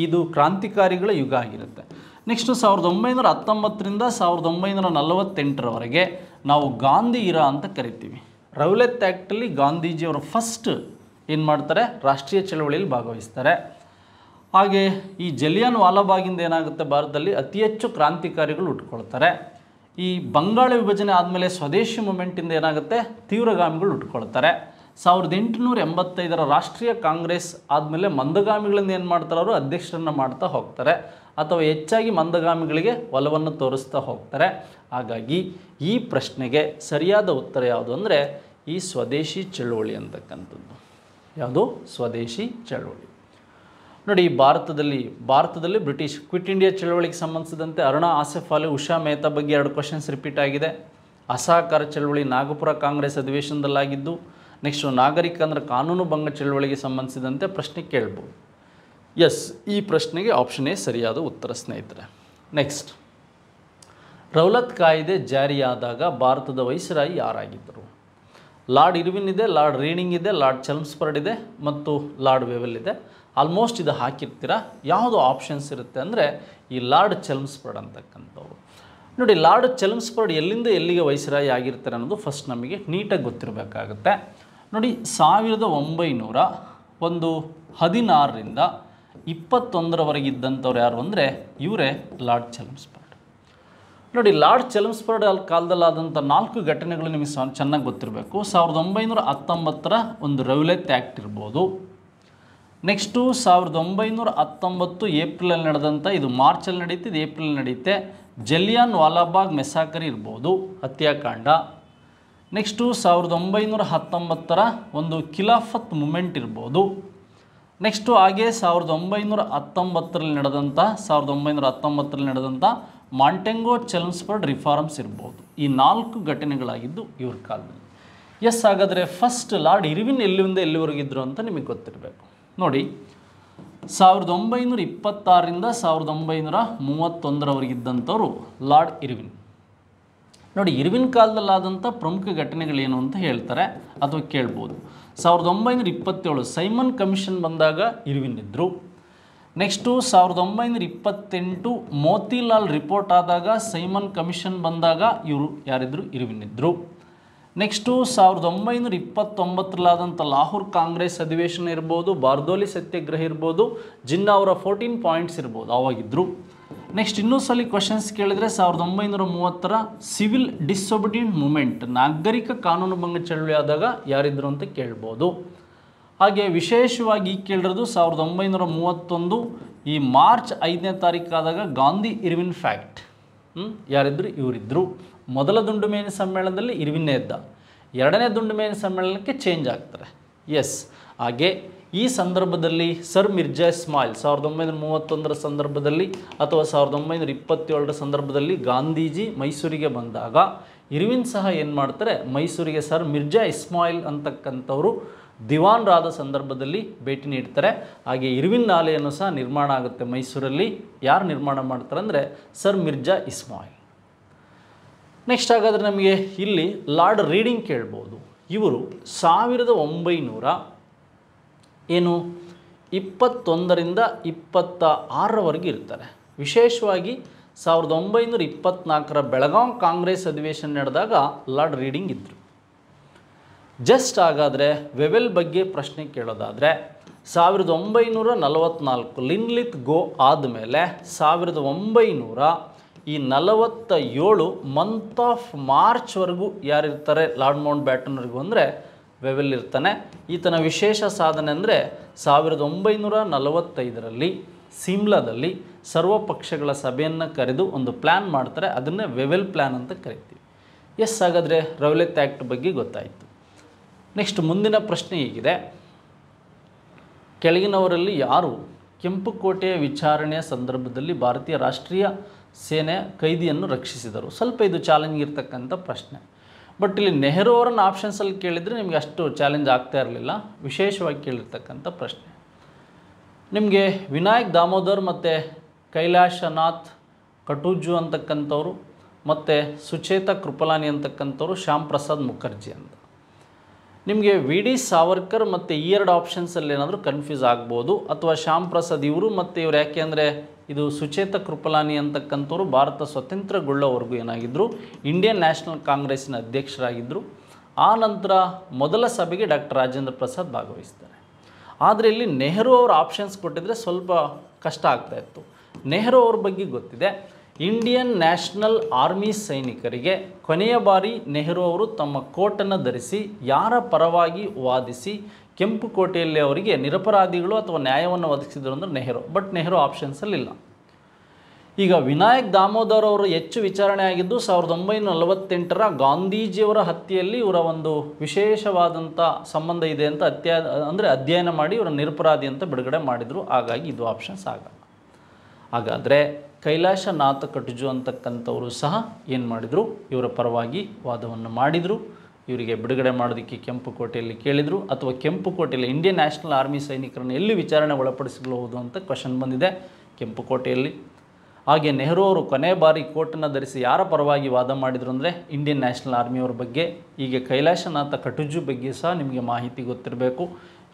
ಇದು ಕ್ರಾಂತಿಕಾರಿಗಳ ಯುಗ ಆಗಿರುತ್ತೆ. ನೆಕ್ಸ್ಟು 1919ರಿಂದ 1948ರವರೆಗೆ ನಾವು ಗಾಂಧಿ ಇರಾ ಅಂತ ಕರಿತೀವಿ. ರೌಲತ್ ಆ್ಯಕ್ಟಲ್ಲಿ ಗಾಂಧೀಜಿಯವರು ಫಸ್ಟ್ ಏನು ಮಾಡ್ತಾರೆ, ರಾಷ್ಟ್ರೀಯ ಚಳವಳಿಯಲ್ಲಿ ಭಾಗವಹಿಸ್ತಾರೆ. ಹಾಗೆ ಈ ಜಲಿಯನ್ ವಾಲಾಬಾಗಿಂದ ಏನಾಗುತ್ತೆ, ಭಾರತದಲ್ಲಿ ಅತಿ ಹೆಚ್ಚು ಕ್ರಾಂತಿಕಾರಿಗಳು ಹುಟ್ಕೊಳ್ತಾರೆ. ಈ ಬಂಗಾಳ ವಿಭಜನೆ ಆದಮೇಲೆ ಸ್ವದೇಶಿ ಮೂಮೆಂಟಿಂದ ಏನಾಗುತ್ತೆ, ತೀವ್ರಗಾಮಿಗಳು ಹುಟ್ಕೊಳ್ತಾರೆ. 1885ರ ರಾಷ್ಟ್ರೀಯ ಕಾಂಗ್ರೆಸ್ ಆದಮೇಲೆ ಮಂದಗಾಮಿಗಳಿಂದ ಏನು ಮಾಡ್ತಾರೆ, ಅವರು ಅಧ್ಯಕ್ಷರನ್ನು ಮಾಡ್ತಾ ಹೋಗ್ತಾರೆ ಅಥವಾ ಹೆಚ್ಚಾಗಿ ಮಂದಗಾಮಿಗಳಿಗೆ ಒಲವನ್ನು ತೋರಿಸ್ತಾ ಹೋಗ್ತಾರೆ. ಹಾಗಾಗಿ ಈ ಪ್ರಶ್ನೆಗೆ ಸರಿಯಾದ ಉತ್ತರ ಯಾವುದು ಅಂದರೆ ಈ ಸ್ವದೇಶಿ ಚಳುವಳಿ ಅಂತಕ್ಕಂಥದ್ದು. ಯಾವುದು? ಸ್ವದೇಶಿ ಚಳುವಳಿ. ನೋಡಿ, ಭಾರತದಲ್ಲಿ ಬ್ರಿಟಿಷ್ ಕ್ವಿಟ್ ಇಂಡಿಯಾ ಚಳವಳಿಗೆ ಸಂಬಂಧಿಸಿದಂತೆ ಅರುಣಾ ಆಸೆಫ್ ಅಲಿ, ಉಷಾ ಮೆಹ್ತಾ ಬಗ್ಗೆ 2 ಕ್ವಶನ್ಸ್ ರಿಪೀಟ್ ಆಗಿದೆ. ಅಸಹಕಾರ ಚಳವಳಿ ನಾಗಪುರ ಕಾಂಗ್ರೆಸ್ ಅಧಿವೇಶನದಲ್ಲಾಗಿದ್ದು. ನೆಕ್ಸ್ಟು ನಾಗರಿಕ ಅಂದರೆ ಕಾನೂನು ಭಂಗ ಚಳವಳಿಗೆ ಸಂಬಂಧಿಸಿದಂತೆ ಪ್ರಶ್ನೆ ಕೇಳ್ಬೋದು. ಎಸ್, ಈ ಪ್ರಶ್ನೆಗೆ ಆಪ್ಷನ್ ಎ ಸರಿಯಾದ ಉತ್ತರ ಸ್ನೇಹಿತರೆ. ನೆಕ್ಸ್ಟ್, ರೌಲತ್ ಕಾಯ್ದೆ ಜಾರಿಯಾದಾಗ ಭಾರತದ ವೈಸ್ರಾಯಿ ಯಾರಾಗಿದ್ದರು? ಲಾರ್ಡ್ ಇರ್ವಿನ್ ಇದೆ, ಲಾರ್ಡ್ ರೀಡಿಂಗ್ ಇದೆ, ಲಾರ್ಡ್ ಚೆಲ್ಮ್ಸ್ಫರ್ಡ್ ಇದೆ ಮತ್ತು ಲಾರ್ಡ್ ವೆವೆಲ್ ಇದೆ. ಆಲ್ಮೋಸ್ಟ್ ಇದು ಹಾಕಿರ್ತೀರ. ಯಾವುದು ಆಪ್ಷನ್ಸ್ ಇರುತ್ತೆ ಅಂದರೆ ಈ ಲಾರ್ಡ್ ಚೆಲ್ಮ್ಸ್ಫರ್ಡ್ ಅಂತಕ್ಕಂಥವ್ರು. ನೋಡಿ, ಲಾರ್ಡ್ ಚೆಲ್ಮ್ಸ್ಫರ್ಡ್ ಎಲ್ಲಿಂದ ಎಲ್ಲಿಗೆ ವೈಸ್ರಾಯಿ ಆಗಿರ್ತಾರೆ ಅನ್ನೋದು ಫಸ್ಟ್ ನಮಗೆ ನೀಟಾಗಿ ಗೊತ್ತಿರಬೇಕಾಗುತ್ತೆ. ನೋಡಿ, 1916ರಿಂದ 21ರವರೆಗೆ ಇದ್ದಂಥವ್ರು ಯಾರು ಅಂದರೆ ಇವರೇ ಲಾರ್ಡ್ ಚೆಲ್ಮ್ಸ್ಫರ್ಡ್. ನೋಡಿ, ಲಾರ್ಡ್ ಚೆಲ್ಮ್ಸ್ಫರ್ಡ್ ಕಾಲದಲ್ಲಾದಂಥ 4 ಘಟನೆಗಳು ನಿಮಗೆ ಚೆನ್ನಾಗಿ ಗೊತ್ತಿರಬೇಕು. 1919ರ ಒಂದು ರೌಲತ್ ಆ್ಯಕ್ಟ್ ಇರ್ಬೋದು. ನೆಕ್ಸ್ಟು 1919 ಏಪ್ರಿಲಲ್ಲಿ ನಡೆದಂಥ, ಇದು ಮಾರ್ಚಲ್ಲಿ ನಡೀತೆ, ಇದು ಏಪ್ರಿಲ್ ನಡೀತೆ, ಜಲಿಯನ್ ವಾಲಾಬಾಗ್ ಮೆಸಾಕರಿ ಇರ್ಬೋದು, ಹತ್ಯಾಕಾಂಡ. ನೆಕ್ಸ್ಟು 1919ರ ಒಂದು ಖಿಲಾಫತ್ ಮೂಮೆಂಟ್ ಇರ್ಬೋದು. ನೆಕ್ಸ್ಟು ಹಾಗೆ 1919ರಲ್ಲಿ ನಡೆದಂಥ ಮಾಂಟೆಂಗೋ ಚೆಲ್ಮ್ಸ್ಫರ್ಡ್ ರಿಫಾರ್ಮ್ಸ್ ಇರ್ಬೋದು. ಈ 4 ಘಟನೆಗಳಾಗಿದ್ದು ಇವ್ರ ಕಾಲದಲ್ಲಿ. ಎಸ್, ಹಾಗಾದರೆ ಫಸ್ಟ್ ಲಾರ್ಡ್ ಇರ್ವಿನ್ ಎಲ್ಲಿಂದ ಎಲ್ಲಿವರೆಗಿದ್ರು ಅಂತ ನಿಮಗೆ ಗೊತ್ತಿರಬೇಕು. ನೋಡಿ, 1926ರಿಂದ 1931ರವರೆಗಿದ್ದಂಥವ್ರು ಲಾರ್ಡ್ ಇರ್ವಿನ್. ನೋಡಿ, ಇರ್ವಿನ್ ಕಾಲದಲ್ಲಾದಂಥ ಪ್ರಮುಖ ಘಟನೆಗಳೇನು ಅಂತ ಹೇಳ್ತಾರೆ ಅಥವಾ ಕೇಳ್ಬೋದು. 1927 ಸೈಮನ್ ಕಮಿಷನ್ ಬಂದಾಗ ಇರ್ವಿನ್ ಇದ್ದರು. ನೆಕ್ಸ್ಟು 1928 ಮೋತಿಲಾಲ್ ರಿಪೋರ್ಟ್ ಆದಾಗ, ಸೈಮನ್ ಕಮಿಷನ್ ಬಂದಾಗ ಇವರು ಯಾರಿದ್ರು? ಇರ್ವಿನ್ ಇದ್ದರು. ನೆಕ್ಸ್ಟು 1929ರಲ್ಲಾದಂಥ ಲಾಹೋರ್ ಕಾಂಗ್ರೆಸ್ ಅಧಿವೇಶನ ಇರ್ಬೋದು, ಬಾರ್ದೋಲಿ ಸತ್ಯಾಗ್ರಹ ಇರ್ಬೋದು, ಜಿನ್ನಾ ಅವರ 14 ಪಾಯಿಂಟ್ಸ್ ಇರ್ಬೋದು, ಆವಾಗಿದ್ದರು. ನೆಕ್ಸ್ಟ್ ಇನ್ನೊಂದು ಸಲ ಕ್ವಶನ್ಸ್ ಕೇಳಿದರೆ 1930ರ ಸಿವಿಲ್ ಡಿಸೊಬಿಡಿಯಂಟ್ ಮೂಮೆಂಟ್, ನಾಗರಿಕ ಕಾನೂನು ಭಂಗ ಚಳವಳಿ ಆದಾಗ ಯಾರಿದ್ರು ಅಂತ ಕೇಳ್ಬೋದು. ಹಾಗೆ ವಿಶೇಷವಾಗಿ ಕೇಳಿರೋದು 1931 ಈ ಮಾರ್ಚ್ 5ನೇ ತಾರೀಕಾದಾಗ ಗಾಂಧಿ ಇರ್ವಿನ್ ಫ್ಯಾಕ್ಟ್. ಯಾರಿದ್ರು? ಇವರಿದ್ದರು. ಮೊದಲ ದುಂಡುಮೇಜಿನ ಸಮ್ಮೇಳನದಲ್ಲಿ ಇರ್ವಿನ್ನೇ ಇದ್ದ, 2ನೇ ದುಂಡುಮೇಜಿನ ಸಮ್ಮೇಳನಕ್ಕೆ ಚೇಂಜ್ ಆಗ್ತಾರೆ. ಎಸ್, ಹಾಗೆ ಈ ಸಂದರ್ಭದಲ್ಲಿ ಸರ್ ಮಿರ್ಜಾ ಇಸ್ಮಾಯಿಲ್ 1931ರ ಸಂದರ್ಭದಲ್ಲಿ ಅಥವಾ 1927ರ ಸಂದರ್ಭದಲ್ಲಿ ಗಾಂಧೀಜಿ ಮೈಸೂರಿಗೆ ಬಂದಾಗ ಇರ್ವಿನ್ ಸಹ ಏನು ಮಾಡ್ತಾರೆ? ಮೈಸೂರಿಗೆ ಸರ್ ಮಿರ್ಜಾ ಇಸ್ಮಾಯಿಲ್ ಅಂತಕ್ಕಂಥವರು ದಿವಾನ್ರಾದ ಸಂದರ್ಭದಲ್ಲಿ ಭೇಟಿ ನೀಡ್ತಾರೆ. ಹಾಗೆ ಇರ್ವಿನ್ ನಾಲೆಯನ್ನು ಸಹ ನಿರ್ಮಾಣ ಆಗುತ್ತೆ ಮೈಸೂರಲ್ಲಿ. ಯಾರು ನಿರ್ಮಾಣ ಮಾಡ್ತಾರೆ ಅಂದರೆ ಸರ್ ಮಿರ್ಜಾ ಇಸ್ಮಾಯಿಲ್. ನೆಕ್ಸ್ಟ್ ಹಾಗಾದರೆ ನಮಗೆ ಇಲ್ಲಿ ಲಾರ್ಡ್ ರೀಡಿಂಗ್ ಕೇಳ್ಬೋದು. ಇವರು 1921ರಿಂದ 26ರವರೆಗೆ ಇರ್ತಾರೆ. ವಿಶೇಷವಾಗಿ 1924ರ ಬೆಳಗಾಂ ಕಾಂಗ್ರೆಸ್ ಅಧಿವೇಶನ ನಡೆದಾಗ ಲಾರ್ಡ್ ರೀಡಿಂಗ್ ಇದ್ದರು. ಜಸ್ಟ್ ಹಾಗಾದರೆ ವೆವೆಲ್ ಬಗ್ಗೆ ಪ್ರಶ್ನೆ ಕೇಳೋದಾದರೆ 1944 ಲಿನ್ಲಿತ್ ಗೋ ಆದಮೇಲೆ 1947 ಮಂತ್ ಆಫ್ ಮಾರ್ಚ್ವರೆಗೂ ಯಾರಿರ್ತಾರೆ ಲಾರ್ಡ್ ಮೌಂಟ್ ಬ್ಯಾಟನ್ವರೆಗೂ ಅಂದರೆ ವೆವೆಲ್ ಇರ್ತಾನೆ. ಈತನ ವಿಶೇಷ ಸಾಧನೆ ಅಂದರೆ 1945ರಲ್ಲಿ ಸಿಮ್ಲಾದಲ್ಲಿ ಸರ್ವಪಕ್ಷಗಳ ಸಭೆಯನ್ನು ಕರೆದು ಒಂದು ಪ್ಲ್ಯಾನ್ ಮಾಡ್ತಾರೆ. ಅದನ್ನೇ ವೆವೆಲ್ ಪ್ಲ್ಯಾನ್ ಅಂತ ಕರಿತೀವಿ. ಎಸ್, ಹಾಗಾದರೆ ರೌಲತ್ ಆ್ಯಕ್ಟ್ ಬಗ್ಗೆ ಗೊತ್ತಾಯಿತು. ನೆಕ್ಸ್ಟ್ ಮುಂದಿನ ಪ್ರಶ್ನೆ ಹೀಗಿದೆ. ಕೆಳಗಿನವರಲ್ಲಿ ಯಾರು ಕೆಂಪುಕೋಟೆಯ ವಿಚಾರಣೆಯ ಸಂದರ್ಭದಲ್ಲಿ ಭಾರತೀಯ ರಾಷ್ಟ್ರೀಯ ಸೇನೆಯ ಕೈದಿಯನ್ನು ರಕ್ಷಿಸಿದರು? ಸ್ವಲ್ಪ ಇದು ಚಾಲೆಂಜಿಂಗ್ ಇರ್ತಕ್ಕಂಥ ಪ್ರಶ್ನೆ. ಬಟ್ ಇಲ್ಲಿ ನೆಹರು ಅವರನ್ನು ಆಪ್ಷನ್ಸಲ್ಲಿ ಕೇಳಿದರೆ ನಿಮಗೆ ಅಷ್ಟು ಚಾಲೆಂಜ್ ಆಗ್ತಾ ಇರಲಿಲ್ಲ. ವಿಶೇಷವಾಗಿ ಕೇಳಿರ್ತಕ್ಕಂಥ ಪ್ರಶ್ನೆ. ನಿಮಗೆ ವಿನಾಯಕ್ ದಾಮೋದರ್ ಮತ್ತು ಕೈಲಾಶನಾಥ್ ಕಟುಜು ಅಂತಕ್ಕಂಥವ್ರು ಮತ್ತು ಸುಚೇತಾ ಕೃಪಲಾನಿ ಅಂತಕ್ಕಂಥವ್ರು ಶ್ಯಾಮ್ ಪ್ರಸಾದ್ ಮುಖರ್ಜಿ ಅಂತ. ನಿಮಗೆ ವಿ ಡಿ ಸಾವರ್ಕರ್ ಮತ್ತು ಈ 2 ಆಪ್ಷನ್ಸಲ್ಲಿ ಏನಾದರೂ ಕನ್ಫ್ಯೂಸ್ ಆಗ್ಬೋದು. ಅಥವಾ ಶ್ಯಾಮ್ ಪ್ರಸಾದ್ ಇವರು ಮತ್ತು ಇವರು, ಯಾಕೆ ಅಂದರೆ ಇದು ಸುಚೇತಾ ಕೃಪಲಾನಿ ಅಂತಕ್ಕಂಥವ್ರು ಭಾರತ ಸ್ವತಂತ್ರಗೊಳ್ಳೋವರೆಗೂ ಏನಾಗಿದ್ದರು? ಇಂಡಿಯನ್ ನ್ಯಾಷನಲ್ ಕಾಂಗ್ರೆಸ್ಸಿನ ಅಧ್ಯಕ್ಷರಾಗಿದ್ದರು. ಆ ನಂತರ ಮೊದಲ ಸಭೆಗೆ ಡಾಕ್ಟರ್ ರಾಜೇಂದ್ರ ಪ್ರಸಾದ್ ಭಾಗವಹಿಸ್ತಾರೆ. ಆದರೆ ಇಲ್ಲಿ ನೆಹರು ಅವರ ಆಪ್ಷನ್ಸ್ ಕೊಟ್ಟಿದ್ರೆ ಸ್ವಲ್ಪ ಕಷ್ಟ ಆಗ್ತಾಯಿತ್ತು. ನೆಹರು ಅವ್ರ ಬಗ್ಗೆ ಗೊತ್ತಿದೆ. ಇಂಡಿಯನ್ ನ್ಯಾಷನಲ್ ಆರ್ಮಿ ಸೈನಿಕರಿಗೆ ಕೊನೆಯ ಬಾರಿ ನೆಹರು ಅವರು ತಮ್ಮ ಕೋಟನ್ನು ಧರಿಸಿ ಯಾರ ಪರವಾಗಿ ವಾದಿಸಿ ಕೆಂಪುಕೋಟೆಯಲ್ಲಿ ಅವರಿಗೆ ನಿರಪರಾಧಿಗಳು ಅಥವಾ ನ್ಯಾಯವನ್ನು ಒದಗಿಸಿದರು ಅಂದರೆ ನೆಹರು. ಬಟ್ ನೆಹರು ಆಪ್ಷನ್ಸಲ್ಲಿಲ್ಲ. ಈಗ ವಿನಾಯಕ್ ದಾಮೋದರ್ ಅವರು ಹೆಚ್ಚು ವಿಚಾರಣೆ ಆಗಿದ್ದು 1948ರ ಗಾಂಧೀಜಿಯವರ ಹತ್ಯೆಯಲ್ಲಿ ಇವರ ಒಂದು ವಿಶೇಷವಾದಂಥ ಸಂಬಂಧ ಇದೆ ಅಂತ ಅಧ್ಯಯನ ಮಾಡಿ ಇವರ ನಿರಪರಾಧಿ ಅಂತ ಬಿಡುಗಡೆ ಮಾಡಿದರು. ಹಾಗಾಗಿ ಇದು ಆಪ್ಷನ್ಸ್ ಆಗಲ್ಲ. ಹಾಗಾದರೆ ಕೈಲಾಶನಾಥ ಕಟುಜು ಅಂತಕ್ಕಂಥವರು ಸಹ ಏನು ಮಾಡಿದರು, ಇವರ ಪರವಾಗಿ ವಾದವನ್ನು ಮಾಡಿದರು. ಇವರಿಗೆ ಬಿಡುಗಡೆ ಮಾಡೋದಕ್ಕೆ ಕೆಂಪುಕೋಟೆಯಲ್ಲಿ ಕೇಳಿದರು, ಅಥವಾ ಕೆಂಪುಕೋಟೆಯಲ್ಲಿ ಇಂಡಿಯನ್ ನ್ಯಾಷನಲ್ ಆರ್ಮಿ ಸೈನಿಕರನ್ನು ಎಲ್ಲಿ ವಿಚಾರಣೆ ಒಳಪಡಿಸಬಹುದು ಅಂತ ಕ್ವಶನ್ ಬಂದಿದೆ, ಕೆಂಪುಕೋಟೆಯಲ್ಲಿ. ಹಾಗೆ ನೆಹರು ಅವರು ಕೊನೆ ಬಾರಿ ಕೋಟನ್ನು ಧರಿಸಿ ಯಾರ ಪರವಾಗಿ ವಾದ ಮಾಡಿದರು ಅಂದರೆ ಇಂಡಿಯನ್ ನ್ಯಾಷನಲ್ ಆರ್ಮಿಯವ್ರ ಬಗ್ಗೆ. ಹೀಗೆ ಕೈಲಾಶನಾಥ ಕಟುಜು ಬಗ್ಗೆ ಸಹ ನಿಮಗೆ ಮಾಹಿತಿ ಗೊತ್ತಿರಬೇಕು.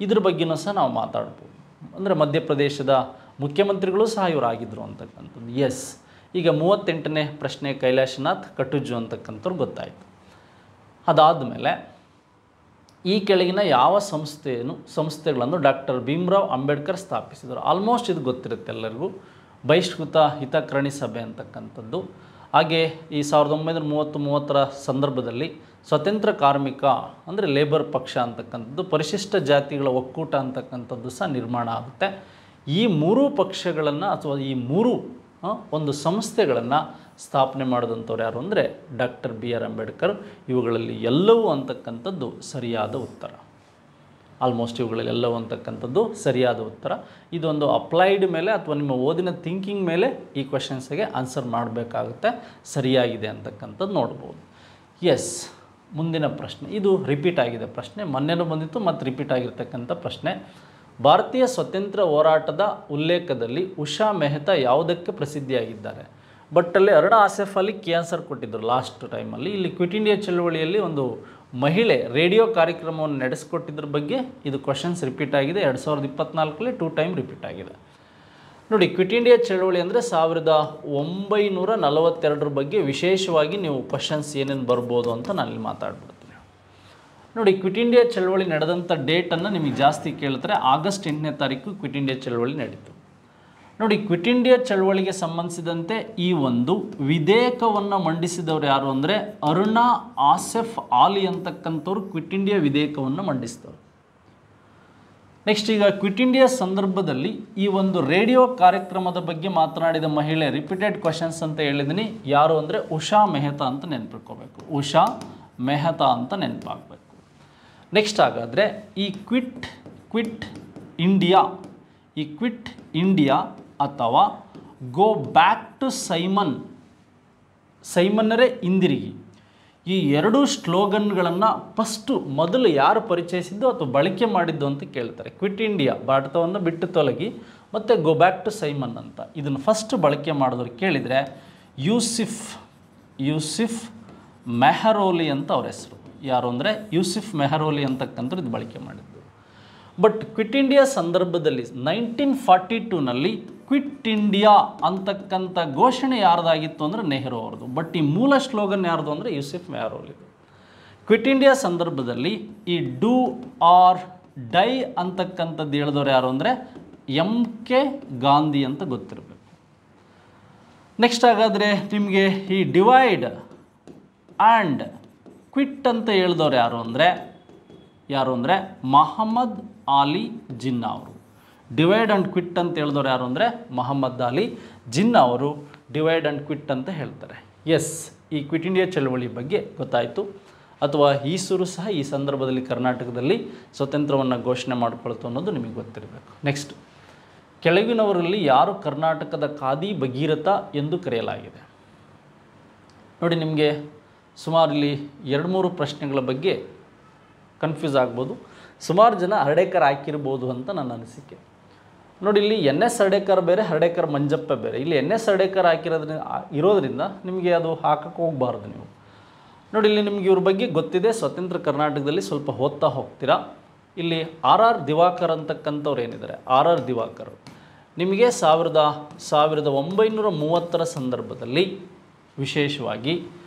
ಇದ್ರ ಬಗ್ಗೆನೂ ಸಹ ನಾವು ಮಾತಾಡ್ಬೋದು. ಅಂದರೆ ಮಧ್ಯಪ್ರದೇಶದ ಮುಖ್ಯಮಂತ್ರಿಗಳು ಸಹ ಇವರಾಗಿದ್ದರು ಅಂತಕ್ಕಂಥದ್ದು. ಎಸ್, ಈಗ 38ನೇ ಪ್ರಶ್ನೆ ಕೈಲಾಶನಾಥ್ ಕಟುಜು ಅಂತಕ್ಕಂಥವ್ರು ಗೊತ್ತಾಯಿತು. ಅದಾದಮೇಲೆ ಈ ಕೆಳಗಿನ ಯಾವ ಸಂಸ್ಥೆಗಳನ್ನು ಡಾಕ್ಟರ್ ಭೀಮ್ರಾವ್ ಅಂಬೇಡ್ಕರ್ ಸ್ಥಾಪಿಸಿದರು? ಆಲ್ಮೋಸ್ಟ್ ಇದು ಗೊತ್ತಿರುತ್ತೆ ಎಲ್ಲರಿಗೂ, ಬಹಿಷ್ಕೃತ ಹಿತಕರಣಿ ಸಭೆ ಅಂತಕ್ಕಂಥದ್ದು. ಹಾಗೆ ಈ 1930-30ರ ಸಂದರ್ಭದಲ್ಲಿ ಸ್ವತಂತ್ರ ಕಾರ್ಮಿಕ ಅಂದರೆ ಲೇಬರ್ ಪಕ್ಷ ಅಂತಕ್ಕಂಥದ್ದು, ಪರಿಶಿಷ್ಟ ಜಾತಿಗಳ ಒಕ್ಕೂಟ ಅಂತಕ್ಕಂಥದ್ದು ಸಹ ನಿರ್ಮಾಣ ಆಗುತ್ತೆ. ಈ ಮೂರೂ ಪಕ್ಷಗಳನ್ನು ಅಥವಾ ಈ ಮೂರು ಒಂದು ಸಂಸ್ಥೆಗಳನ್ನು ಸ್ಥಾಪನೆ ಮಾಡಿದಂಥವ್ರು ಯಾರು ಅಂದರೆ ಡಾಕ್ಟರ್ BR ಅಂಬೇಡ್ಕರ್. ಇವುಗಳಲ್ಲಿ ಎಲ್ಲವೂ ಅಂತಕ್ಕಂಥದ್ದು ಸರಿಯಾದ ಉತ್ತರ. ಆಲ್ಮೋಸ್ಟ್ ಇವುಗಳಲ್ಲಿ ಎಲ್ಲವೂ ಅಂತಕ್ಕಂಥದ್ದು ಸರಿಯಾದ ಉತ್ತರ. ಇದೊಂದು ಅಪ್ಲೈಡ್ ಮೇಲೆ ಅಥವಾ ನಿಮ್ಮ ಓದಿನ ಥಿಂಕಿಂಗ್ ಮೇಲೆ ಈ ಕ್ವೆಶನ್ಸ್ಗೆ ಆನ್ಸರ್ ಮಾಡಬೇಕಾಗುತ್ತೆ. ಸರಿಯಾಗಿದೆ ಅಂತಕ್ಕಂಥದ್ದು ನೋಡ್ಬೋದು. ಎಸ್, ಮುಂದಿನ ಪ್ರಶ್ನೆ ಇದು ರಿಪೀಟ್ ಆಗಿದೆ ಪ್ರಶ್ನೆ, ಮೊನ್ನೆನೂ ಬಂದಿತ್ತು ಮತ್ತು ರಿಪೀಟ್ ಆಗಿರ್ತಕ್ಕಂಥ ಪ್ರಶ್ನೆ. ಭಾರತೀಯ ಸ್ವಾತಂತ್ರ್ಯ ಹೋರಾಟದ ಉಲ್ಲೇಖದಲ್ಲಿ ಉಷಾ ಮೆಹ್ತಾ ಯಾವುದಕ್ಕೆ ಪ್ರಸಿದ್ಧಿಯಾಗಿದ್ದಾರೆ? ಬಟ್ ಅಲ್ಲಿ ಅರುಣಾ ಆಸೆಫ್ ಅಲಿ ಆನ್ಸರ್ ಕೊಟ್ಟಿದ್ದರು ಲಾಸ್ಟ್ ಟೈಮಲ್ಲಿ. ಇಲ್ಲಿ ಕ್ವಿಟ್ ಇಂಡಿಯಾ ಚಳವಳಿಯಲ್ಲಿ ಒಂದು ಮಹಿಳೆ ರೇಡಿಯೋ ಕಾರ್ಯಕ್ರಮವನ್ನು ನಡೆಸಿಕೊಟ್ಟಿದ್ರ ಬಗ್ಗೆ ಇದು ಕ್ವಶನ್ಸ್ ರಿಪೀಟ್ ಆಗಿದೆ. 2024ರಲ್ಲಿ 2 ಟೈಮ್ ರಿಪೀಟ್ ಆಗಿದೆ. ನೋಡಿ, ಕ್ವಿಟ್ ಇಂಡಿಯಾ ಚಳವಳಿ ಅಂದರೆ 1942 ಬಗ್ಗೆ ವಿಶೇಷವಾಗಿ ನೀವು ಕ್ವಶನ್ಸ್ ಏನೇನು ಬರ್ಬೋದು ಅಂತ ನಾನು ಇಲ್ಲಿ ಮಾತಾಡ್ಬಿಡ್ತೀನಿ. ನೋಡಿ, ಕ್ವಿಟ್ ಇಂಡಿಯಾ ಚಳವಳಿ ನಡೆದಂಥ ಡೇಟನ್ನು ನಿಮಗೆ ಜಾಸ್ತಿ ಕೇಳ್ತಾರೆ. ಆಗಸ್ಟ್ 8ನೇ ತಾರೀಕು ಕ್ವಿಟ್ ಇಂಡಿಯಾ ಚಳವಳಿ ನಡೀತು. ನೋಡಿ, ಕ್ವಿಟ್ ಇಂಡಿಯಾ ಚಳವಳಿಗೆ ಸಂಬಂಧಿಸಿದಂತೆ ಈ ಒಂದು ವಿಧೇಯಕವನ್ನು ಮಂಡಿಸಿದವರು ಯಾರು ಅಂದರೆ ಅರುಣಾ ಆಸೆಫ್ ಆಲಿ ಅಂತಕ್ಕಂಥವ್ರು ಕ್ವಿಟ್ ಇಂಡಿಯಾ ವಿಧೇಯಕವನ್ನು ಮಂಡಿಸಿದವರು. ನೆಕ್ಸ್ಟ್, ಈಗ ಕ್ವಿಟ್ ಇಂಡಿಯಾ ಸಂದರ್ಭದಲ್ಲಿ ಈ ಒಂದು ರೇಡಿಯೋ ಕಾರ್ಯಕ್ರಮದ ಬಗ್ಗೆ ಮಾತನಾಡಿದ ಮಹಿಳೆ ರಿಪೀಟೆಡ್ ಕ್ವಶನ್ಸ್ ಅಂತ ಹೇಳಿದ್ದೀನಿ. ಯಾರು ಅಂದರೆ ಉಷಾ ಮೆಹ್ತಾ ಅಂತ ನೆನಪಿಟ್ಕೋಬೇಕು. ಉಷಾ ಮೆಹ್ತಾ ಅಂತ ನೆನಪಾಗಬೇಕು. ನೆಕ್ಸ್ಟ್, ಹಾಗಾದರೆ ಈ ಕ್ವಿಟ್ ಇಂಡಿಯಾ ಅಥವಾ ಗೋ ಬ್ಯಾಕ್ ಟು ಸೈಮನ್ನರೇ ಹಿಂದಿರುಗಿ, ಈ ಎರಡೂ ಸ್ಲೋಗನ್ಗಳನ್ನು ಮೊದಲು ಯಾರು ಪರಿಚಯಿಸಿದ್ದು ಅಥವಾ ಬಳಕೆ ಮಾಡಿದ್ದು ಅಂತ ಕೇಳ್ತಾರೆ. ಕ್ವಿಟ್ ಇಂಡಿಯಾ, ಭಾರತವನ್ನು ಬಿಟ್ಟು ತೊಲಗಿ, ಮತ್ತು ಗೋ ಬ್ಯಾಕ್ ಟು ಸೈಮನ್ ಅಂತ ಇದನ್ನು ಫಸ್ಟ್ ಬಳಕೆ ಮಾಡಿದವ್ರು ಕೇಳಿದರೆ ಯೂಸಿಫ್ ಮೆಹರೋಲಿ ಅಂತ ಅವ್ರ ಹೆಸರು. ಯಾರು ಅಂದರೆ ಯೂಸಿಫ್ ಮೆಹರೋಲಿ ಅಂತಕ್ಕಂಥದ್ದು ಇದು ಬಳಕೆ ಮಾಡಿದ್ದು. ಬಟ್ ಕ್ವಿಟ್ ಇಂಡಿಯಾ ಸಂದರ್ಭದಲ್ಲಿ 1942ನಲ್ಲಿ ಕ್ವಿಟ್ ಇಂಡಿಯಾ ಅಂತಕ್ಕಂಥ ಘೋಷಣೆ ಯಾರ್ದಾಗಿತ್ತು ಅಂದರೆ ನೆಹರು ಅವ್ರದ್ದು. ಬಟ್ ಈ ಮೂಲ ಸ್ಲೋಗನ್ ಯಾರ್ದು ಅಂದರೆ ಯೂಸಿಫ್ ಮೆಹರೋಲಿದು. ಕ್ವಿಟ್ ಇಂಡಿಯಾ ಸಂದರ್ಭದಲ್ಲಿ ಈ ಡೂ ಆರ್ ಡೈ ಅಂತಕ್ಕಂಥದ್ದು ಹೇಳಿದವರು ಯಾರು ಅಂದರೆ MK ಗಾಂಧಿ ಅಂತ ಗೊತ್ತಿರಬೇಕು. ನೆಕ್ಸ್ಟ್, ಹಾಗಾದರೆ ನಿಮಗೆ ಈ ಡಿವೈಡ್ ಆ್ಯಂಡ್ ಕ್ವಿಟ್ ಅಂತ ಹೇಳಿದವರು ಯಾರು ಅಂದರೆ ಮಹಮ್ಮದ್ ಅಲಿ ಜಿನ್ನಾ ಅವರು. ಡಿವೈಡ್ ಆ್ಯಂಡ್ ಕ್ವಿಟ್ ಅಂತ ಹೇಳಿದವರು ಯಾರು ಅಂದರೆ ಮಹಮ್ಮದ್ ಅಲಿ ಜಿನ್ನಾ ಅವರು ಡಿವೈಡ್ ಆ್ಯಂಡ್ ಕ್ವಿಟ್ ಅಂತ ಹೇಳ್ತಾರೆ. ಎಸ್, ಈ ಕ್ವಿಟ್ ಇಂಡಿಯಾ ಚಳವಳಿ ಬಗ್ಗೆ ಗೊತ್ತಾಯಿತು. ಅಥವಾ ಈಸೂರು ಸಹ ಈ ಸಂದರ್ಭದಲ್ಲಿ ಕರ್ನಾಟಕದಲ್ಲಿ ಸ್ವತಂತ್ರವನ್ನು ಘೋಷಣೆ ಮಾಡಿಕೊಳ್ತು ಅನ್ನೋದು ನಿಮಗೆ ಗೊತ್ತಿರಬೇಕು. ನೆಕ್ಸ್ಟ್, ಕೆಳಗಿನವರಲ್ಲಿ ಯಾರು ಕರ್ನಾಟಕದ ಖಾದಿ ಭಗೀರಥ ಎಂದು ಕರೆಯಲಾಗಿದೆ? ನೋಡಿ, ನಿಮಗೆ ಸುಮಾರು ಇಲ್ಲಿ 2-3 ಪ್ರಶ್ನೆಗಳ ಬಗ್ಗೆ ಕನ್ಫ್ಯೂಸ್ ಆಗ್ಬೋದು. ಸುಮಾರು ಜನ ಹರ್ಡೇಕರ್ ಹಾಕಿರ್ಬೋದು ಅಂತ ನನ್ನ ಅನಿಸಿಕೆ. ನೋಡಿ, ಇಲ್ಲಿ NS ಹರ್ಡೇಕರ್ ಬೇರೆ, ಹರ್ಡೇಕರ್ ಮಂಜಪ್ಪ ಬೇರೆ. ಇಲ್ಲಿ NS ಹರ್ಡೇಕರ್ ಇರೋದ್ರಿಂದ ನಿಮಗೆ ಅದು ಹಾಕಕ್ಕೆ ಹೋಗಬಾರ್ದು ನೀವು. ನೋಡಿ, ಇಲ್ಲಿ ನಿಮಗೆ ಇವ್ರ ಬಗ್ಗೆ ಗೊತ್ತಿದೆ, ಸ್ವತಂತ್ರ ಕರ್ನಾಟಕದಲ್ಲಿ ಸ್ವಲ್ಪ ಓದ್ತಾ ಹೋಗ್ತೀರಾ. ಇಲ್ಲಿ RR ದಿವಾಕರ್ ಅಂತಕ್ಕಂಥವ್ರು ಏನಿದ್ದಾರೆ, RR ದಿವಾಕರ್ ನಿಮಗೆ 1930ರ ಸಂದರ್ಭದಲ್ಲಿ ವಿಶೇಷವಾಗಿ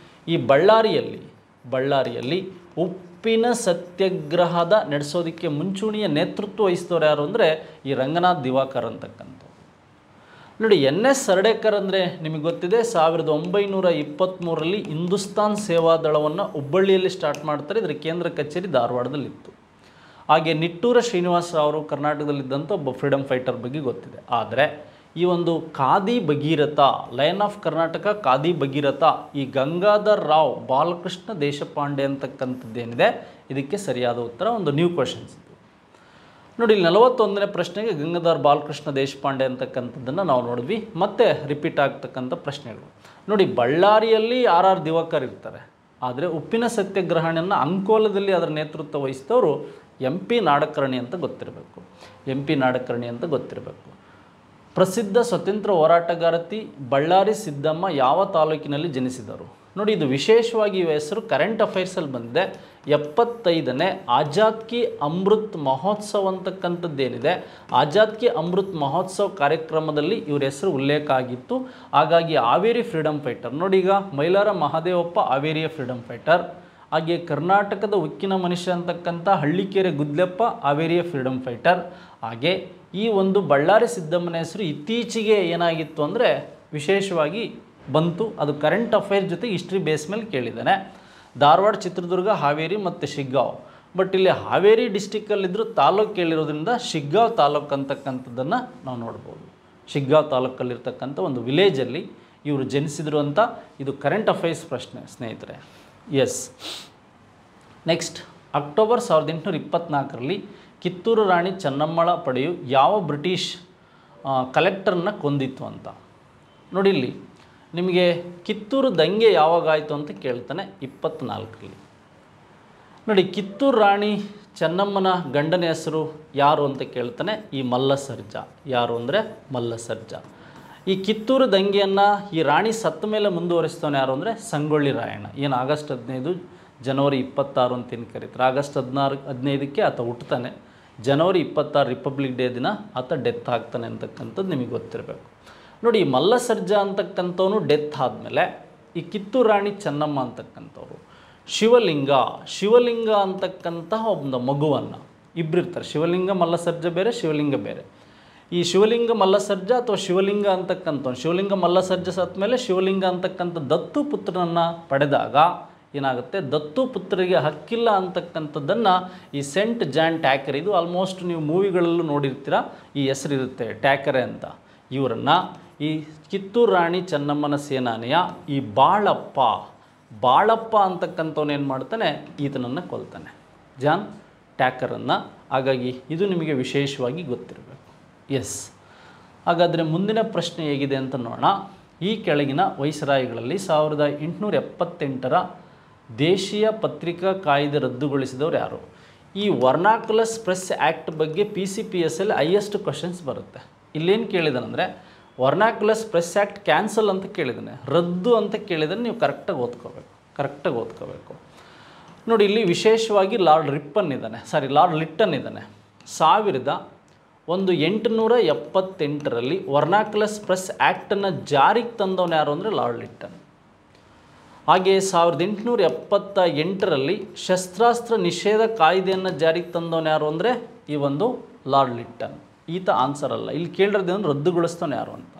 ಈ ಬಳ್ಳಾರಿಯಲ್ಲಿ ಉಪ್ಪಿನ ಸತ್ಯಾಗ್ರಹದ ನಡೆಸೋದಕ್ಕೆ ಮುಂಚೂಣಿಯ ನೇತೃತ್ವ ವಹಿಸಿದವರು ಯಾರು ಅಂದರೆ ಈ ರಂಗನಾಥ್ ದಿವಾಕರ್ ಅಂತಕ್ಕಂಥವ್ರು. ನೋಡಿ, NS ಹರ್ಡೇಕರ್ ಅಂದರೆ ನಿಮಗೆ ಗೊತ್ತಿದೆ, 1923ರಲ್ಲಿ ಹಿಂದೂಸ್ತಾನ್ ಸೇವಾದಳವನ್ನು ಹುಬ್ಬಳ್ಳಿಯಲ್ಲಿ ಸ್ಟಾರ್ಟ್ ಮಾಡ್ತಾರೆ. ಇದರ ಕೇಂದ್ರ ಕಚೇರಿ ಧಾರವಾಡದಲ್ಲಿತ್ತು. ಹಾಗೆ ನಿಟ್ಟೂರ ಶ್ರೀನಿವಾಸ ಅವರು ಕರ್ನಾಟಕದಲ್ಲಿದ್ದಂಥ ಒಬ್ಬ ಫ್ರೀಡಮ್ ಫೈಟರ್ ಬಗ್ಗೆ ಗೊತ್ತಿದೆ. ಆದರೆ ಈ ಒಂದು ಖಾದಿ ಭಗೀರಥ, ಲಯನ್ ಆಫ್ ಕರ್ನಾಟಕ ಖಾದಿ ಭಗೀರಥ, ಈ ಗಂಗಾಧರ್ ರಾವ್ ಬಾಲಕೃಷ್ಣ ದೇಶಪಾಂಡೆ ಅಂತಕ್ಕಂಥದ್ದೇನಿದೆ ಇದಕ್ಕೆ ಸರಿಯಾದ ಉತ್ತರ. ಒಂದು ನ್ಯೂ ಕ್ವಶನ್ಸ್ ಇದು ನೋಡಿ. ಇಲ್ಲಿ 41ನೇ ಪ್ರಶ್ನೆಗೆ ಗಂಗಾಧರ್ ಬಾಲಕೃಷ್ಣ ದೇಶಪಾಂಡೆ ಅಂತಕ್ಕಂಥದ್ದನ್ನು ನಾವು ನೋಡಿದ್ವಿ. ಮತ್ತೆ ರಿಪೀಟ್ ಆಗ್ತಕ್ಕಂಥ ಪ್ರಶ್ನೆಗಳು ನೋಡಿ. ಬಳ್ಳಾರಿಯಲ್ಲಿ RR ದಿವಾಕರ್ ಇರ್ತಾರೆ, ಆದರೆ ಉಪ್ಪಿನ ಸತ್ಯಾಗ್ರಹಣೆಯನ್ನು ಅಂಕೋಲದಲ್ಲಿ ಅದರ ನೇತೃತ್ವ ವಹಿಸಿದವರು MP ನಾಡಕರ್ಣಿ ಅಂತ ಗೊತ್ತಿರಬೇಕು. MP ನಾಡಕರ್ಣಿ ಅಂತ ಗೊತ್ತಿರಬೇಕು. ಪ್ರಸಿದ್ಧ ಸ್ವತಂತ್ರ ಹೋರಾಟಗಾರತಿ ಬಳ್ಳಾರಿ ಸಿದ್ದಮ್ಮ ಯಾವ ತಾಲೂಕಿನಲ್ಲಿ ಜನಿಸಿದರು? ನೋಡಿ, ಇದು ವಿಶೇಷವಾಗಿ ಇವ ಹೆಸರು ಕರೆಂಟ್ ಅಫೈರ್ಸಲ್ಲಿ ಬಂದಿದೆ. 75ನೇ ಆಜಾದ್ ಕಿ ಅಮೃತ್ ಮಹೋತ್ಸವ ಅಂತಕ್ಕಂಥದ್ದೇನಿದೆ, ಆಜಾದ್ ಕಿ ಅಮೃತ್ ಮಹೋತ್ಸವ ಕಾರ್ಯಕ್ರಮದಲ್ಲಿ ಇವ್ರ ಹೆಸರು ಉಲ್ಲೇಖ ಆಗಿತ್ತು. ಹಾಗಾಗಿ ಹಾವೇರಿ ಫ್ರೀಡಮ್ ಫೈಟರ್ ನೋಡಿ. ಈಗ ಮೈಲಾರ ಮಹದೇವಪ್ಪ ಹಾವೇರಿಯ ಫ್ರೀಡಮ್ ಫೈಟರ್, ಹಾಗೆ ಕರ್ನಾಟಕದ ಉಕ್ಕಿನ ಮನುಷ್ಯ ಅಂತಕ್ಕಂಥ ಹಳ್ಳಿಕೆರೆ ಗುದ್ಲೆಪ್ಪ ಹಾವೇರಿಯ ಫ್ರೀಡಮ್ ಫೈಟರ್. ಹಾಗೆ ಈ ಒಂದು ಬಳ್ಳಾರಿ ಸಿದ್ದಮ್ಮನ ಹೆಸರು ಇತ್ತೀಚೆಗೆ ಏನಾಗಿತ್ತು ಅಂದರೆ ವಿಶೇಷವಾಗಿ ಬಂತು, ಅದು ಕರೆಂಟ್ ಅಫೈರ್ ಜೊತೆ ಹಿಸ್ಟ್ರಿ ಬೇಸ್ ಮೇಲೆ ಕೇಳಿದ್ದಾನೆ. ಧಾರವಾಡ, ಚಿತ್ರದುರ್ಗ, ಹಾವೇರಿ ಮತ್ತು ಶಿಗ್ಗಾಂವ್. ಬಟ್ ಇಲ್ಲಿ ಹಾವೇರಿ ಡಿಸ್ಟಿಕ್ಕಲ್ಲಿದ್ದರೂ ತಾಲೂಕು ಕೇಳಿರೋದ್ರಿಂದ ಶಿಗ್ಗಾಂವ್ ತಾಲೂಕು ಅಂತಕ್ಕಂಥದ್ದನ್ನು ನಾವು ನೋಡ್ಬೋದು. ಶಿಗ್ಗಾಂವ್ ತಾಲೂಕಲ್ಲಿರ್ತಕ್ಕಂಥ ಒಂದು ವಿಲೇಜಲ್ಲಿ ಇವರು ಜನಿಸಿದರು ಅಂತ ಇದು ಕರೆಂಟ್ ಅಫೈರ್ಸ್ ಪ್ರಶ್ನೆ ಸ್ನೇಹಿತರೆ. S. Next, October 1824ರಲ್ಲಿ Kittur Rani ಚೆನ್ನಮ್ಮಳ ಪಡೆಯು ಯಾವ ಬ್ರಿಟಿಷ್ ಕಲೆಕ್ಟರ್ನ ಕೊಂದಿತ್ತು ಅಂತ ನೋಡಿ. ಇಲ್ಲಿ ನಿಮಗೆ ಕಿತ್ತೂರು ದಂಗೆ ಯಾವಾಗ ಆಯಿತು ಅಂತ ಕೇಳ್ತಾನೆ, 24ರಲ್ಲಿ. ನೋಡಿ, ಕಿತ್ತೂರು ರಾಣಿ ಚೆನ್ನಮ್ಮನ ಗಂಡನ ಹೆಸರು ಯಾರು ಅಂತ ಕೇಳ್ತಾನೆ, ಈ ಮಲ್ಲ ಸರ್ಜಾ. ಯಾರು ಅಂದರೆ ಮಲ್ಲ ಸರ್ಜಾ. ಈ ಕಿತ್ತೂರು ದಂಗೆಯನ್ನು ಈ ರಾಣಿ ಸತ್ತ ಮೇಲೆ ಮುಂದುವರಿಸ್ತವನು ಯಾರು ಅಂದರೆ ಸಂಗೊಳ್ಳಿ ರಾಯಣ್ಣ. ಏನು ಆಗಸ್ಟ್ 15 ಜನವರಿ 26 ಅಂತ ಏನು ಕರೀತಾರೆ. ಆಗಸ್ಟ್ 15ಕ್ಕೆ ಆತ ಹುಟ್ಟುತ್ತಾನೆ, ಜನವರಿ 26 ರಿಪಬ್ಲಿಕ್ ಡೇ ದಿನ ಆತ ಡೆತ್ ಆಗ್ತಾನೆ ಅಂತಕ್ಕಂಥದ್ದು ನಿಮಗೆ ಗೊತ್ತಿರಬೇಕು. ನೋಡಿ, ಈ ಮಲ್ಲ ಸರ್ಜಾ ಅಂತಕ್ಕಂಥವನು ಡೆತ್ ಆದಮೇಲೆ ಈ ಕಿತ್ತೂರು ರಾಣಿ ಚೆನ್ನಮ್ಮ ಅಂತಕ್ಕಂಥವ್ರು ಶಿವಲಿಂಗ ಅಂತಕ್ಕಂತಹ ಒಂದು ಮಗುವನ್ನು, ಇಬ್ಬರು ಇರ್ತಾರೆ. ಶಿವಲಿಂಗ ಮಲ್ಲ ಸರ್ಜಾ ಬೇರೆ, ಶಿವಲಿಂಗ ಬೇರೆ. ಈ ಶಿವಲಿಂಗ ಮಲ್ಲ ಸರ್ಜಾ ಅಥವಾ ಶಿವಲಿಂಗ ಅಂತಕ್ಕಂಥವ್ನು, ಶಿವಲಿಂಗ ಮಲ್ಲ ಸರ್ಜಾ ಸತ್ತ ಮೇಲೆ ಶಿವಲಿಂಗ ಅಂತಕ್ಕಂಥ ದತ್ತು ಪುತ್ರನನ್ನು ಪಡೆದಾಗ ಏನಾಗುತ್ತೆ, ದತ್ತು ಪುತ್ರರಿಗೆ ಹಕ್ಕಿಲ್ಲ ಅಂತಕ್ಕಂಥದ್ದನ್ನು ಈ ಸೆಂಟ್ ಜಾನ್ ಟ್ಯಾಕರೆ, ಇದು ಆಲ್ಮೋಸ್ಟ್ ನೀವು ಮೂವಿಗಳಲ್ಲೂ ನೋಡಿರ್ತೀರ, ಈ ಹೆಸರಿರುತ್ತೆ ಟ್ಯಾಕರೆ ಅಂತ. ಇವರನ್ನು ಈ ಕಿತ್ತೂರು ರಾಣಿ ಚೆನ್ನಮ್ಮನ ಸೇನಾನಿಯ ಈ ಬಾಳಪ್ಪ ಅಂತಕ್ಕಂಥವ್ನು ಏನು ಮಾಡ್ತಾನೆ, ಈತನನ್ನು ಕೊಲ್ತಾನೆ, ಜಾನ್ ಟ್ಯಾಕರನ್ನು. ಹಾಗಾಗಿ ಇದು ನಿಮಗೆ ವಿಶೇಷವಾಗಿ ಗೊತ್ತಿರಬೇಕು. ಎಸ್. ಹಾಗಾದರೆ ಮುಂದಿನ ಪ್ರಶ್ನೆ ಹೇಗಿದೆ ಅಂತ ನೋಡೋಣ. ಈ ಕೆಳಗಿನ ವೈಸರಾಯಿಗಳಲ್ಲಿ 1878ರ ದೇಶೀಯ ಪತ್ರಿಕಾ ಕಾಯ್ದೆ ರದ್ದುಗೊಳಿಸಿದವರು ಯಾರು? ಈ ವರ್ನಾಕ್ಯುಲಸ್ ಪ್ರೆಸ್ ಆ್ಯಕ್ಟ್ ಬಗ್ಗೆ PCPSL ಹೈಯೆಸ್ಟ್ ಕ್ವಶನ್ಸ್ ಬರುತ್ತೆ. ಇಲ್ಲೇನು ಕೇಳಿದಾನಂದರೆ ವರ್ನಾಕ್ಯುಲಸ್ ಪ್ರೆಸ್ ಆ್ಯಕ್ಟ್ ಕ್ಯಾನ್ಸಲ್ ಅಂತ ಕೇಳಿದ್ದಾನೆ, ರದ್ದು ಅಂತ ಕೇಳಿದರೆ ನೀವು ಕರೆಕ್ಟಾಗಿ ಓದ್ಕೋಬೇಕು. ನೋಡಿ, ಇಲ್ಲಿ ವಿಶೇಷವಾಗಿ ಲಾರ್ಡ್ ಲಿಟ್ಟನ್ ಇದ್ದಾನೆ. 1878ರಲ್ಲಿ ವರ್ನಾಕ್ಯುಲಸ್ ಪ್ರೆಸ್ ಆ್ಯಕ್ಟನ್ನು ಜಾರಿಗೆ ತಂದವನು ಯಾರು ಅಂದರೆ ಲಾರ್ಡ್ ಲಿಟ್ಟನ್. ಹಾಗೆ 1878ರಲ್ಲಿ ಶಸ್ತ್ರಾಸ್ತ್ರ ನಿಷೇಧ ಕಾಯ್ದೆಯನ್ನು ಜಾರಿಗೆ ತಂದವನು ಯಾರು ಅಂದರೆ ಈ ಒಂದು ಲಾರ್ಡ್ ಲಿಟ್ಟನ್. ಈತ ಆನ್ಸರ್ ಅಲ್ಲ. ಇಲ್ಲಿ ಕೇಳಿರೋದೇನು ರದ್ದುಗೊಳಿಸ್ತಾನೆ ಯಾರು ಅಂತ.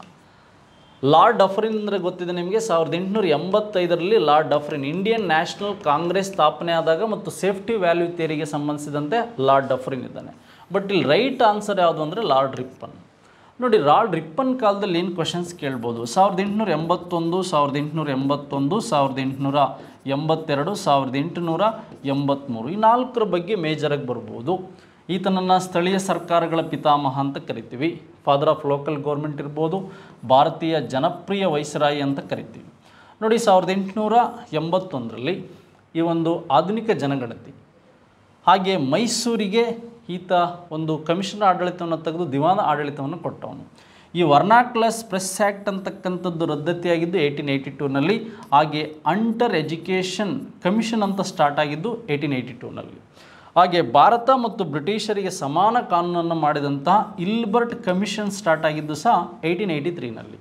ಲಾರ್ಡ್ ಡಫರಿನ್ ಅಂದರೆ ಗೊತ್ತಿದೆ ನಿಮಗೆ. 1885ರಲ್ಲಿ ಲಾರ್ಡ್ ಡಫರಿನ್ ಇಂಡಿಯನ್ ನ್ಯಾಷನಲ್ ಕಾಂಗ್ರೆಸ್ ಸ್ಥಾಪನೆ ಆದಾಗ ಮತ್ತು ಸೇಫ್ಟಿ ವ್ಯಾಲ್ಯೂ ಥಿಯರಿಗೆ ಸಂಬಂಧಿಸಿದಂತೆ ಲಾರ್ಡ್ ಡಫರಿನ್ ಇದ್ದಾನೆ. ಬಟ್ ಇಲ್ಲಿ ರೈಟ್ ಆನ್ಸರ್ ಯಾವುದು ಅಂದರೆ ಲಾರ್ಡ್ ರಿಪ್ಪನ್. ನೋಡಿ, ಲಾರ್ಡ್ ರಿಪ್ಪನ್ ಕಾಲದಲ್ಲಿ ಏನು ಕ್ವಶನ್ಸ್ ಕೇಳ್ಬೋದು, 1881, 1882, 1882, 1883 ಈ 4ರ ಬಗ್ಗೆ ಮೇಜರಾಗಿ ಬರ್ಬೋದು. ಈತನನ್ನು ಸ್ಥಳೀಯ ಸರ್ಕಾರಗಳ ಪಿತಾಮಹ ಅಂತ ಕರಿತೀವಿ. ಫಾದರ್ ಆಫ್ ಲೋಕಲ್ ಗೌರ್ಮೆಂಟ್ ಇರ್ಬೋದು, ಭಾರತೀಯ ಜನಪ್ರಿಯ ವೈಸರಾಯಿ ಅಂತ ಕರಿತೀವಿ. ನೋಡಿ, 1881ರಲ್ಲಿ ಈ ಒಂದು ಆಧುನಿಕ ಜನಗಣತಿ, ಹಾಗೆ ಮೈಸೂರಿಗೆ ಈತ ಒಂದು ಕಮಿಷನ್ ಆಡಳಿತವನ್ನು ತೆಗೆದು ದಿವಾನ ಆಡಳಿತವನ್ನು ಕೊಟ್ಟವನು. ಈ ವರ್ನಾಕ್ಯುಲಸ್ ಪ್ರೆಸ್ ಆ್ಯಕ್ಟ್ ಅಂತಕ್ಕಂಥದ್ದು ರದ್ದತಿಯಾಗಿದ್ದು 1882ನಲ್ಲಿ. ಹಾಗೆ ಅಂಟರ್ ಎಜುಕೇಷನ್ ಕಮಿಷನ್ ಅಂತ ಸ್ಟಾರ್ಟ್ ಆಗಿದ್ದು 1882ನಲ್ಲಿ. ಹಾಗೆ ಭಾರತ ಮತ್ತು ಬ್ರಿಟಿಷರಿಗೆ ಸಮಾನ ಕಾನೂನನ್ನು ಮಾಡಿದಂತಹ ಇಲ್ಬರ್ಟ್ ಕಮಿಷನ್ ಸ್ಟಾರ್ಟ್ ಆಗಿದ್ದು ಸಹ 1883ನಲ್ಲಿ.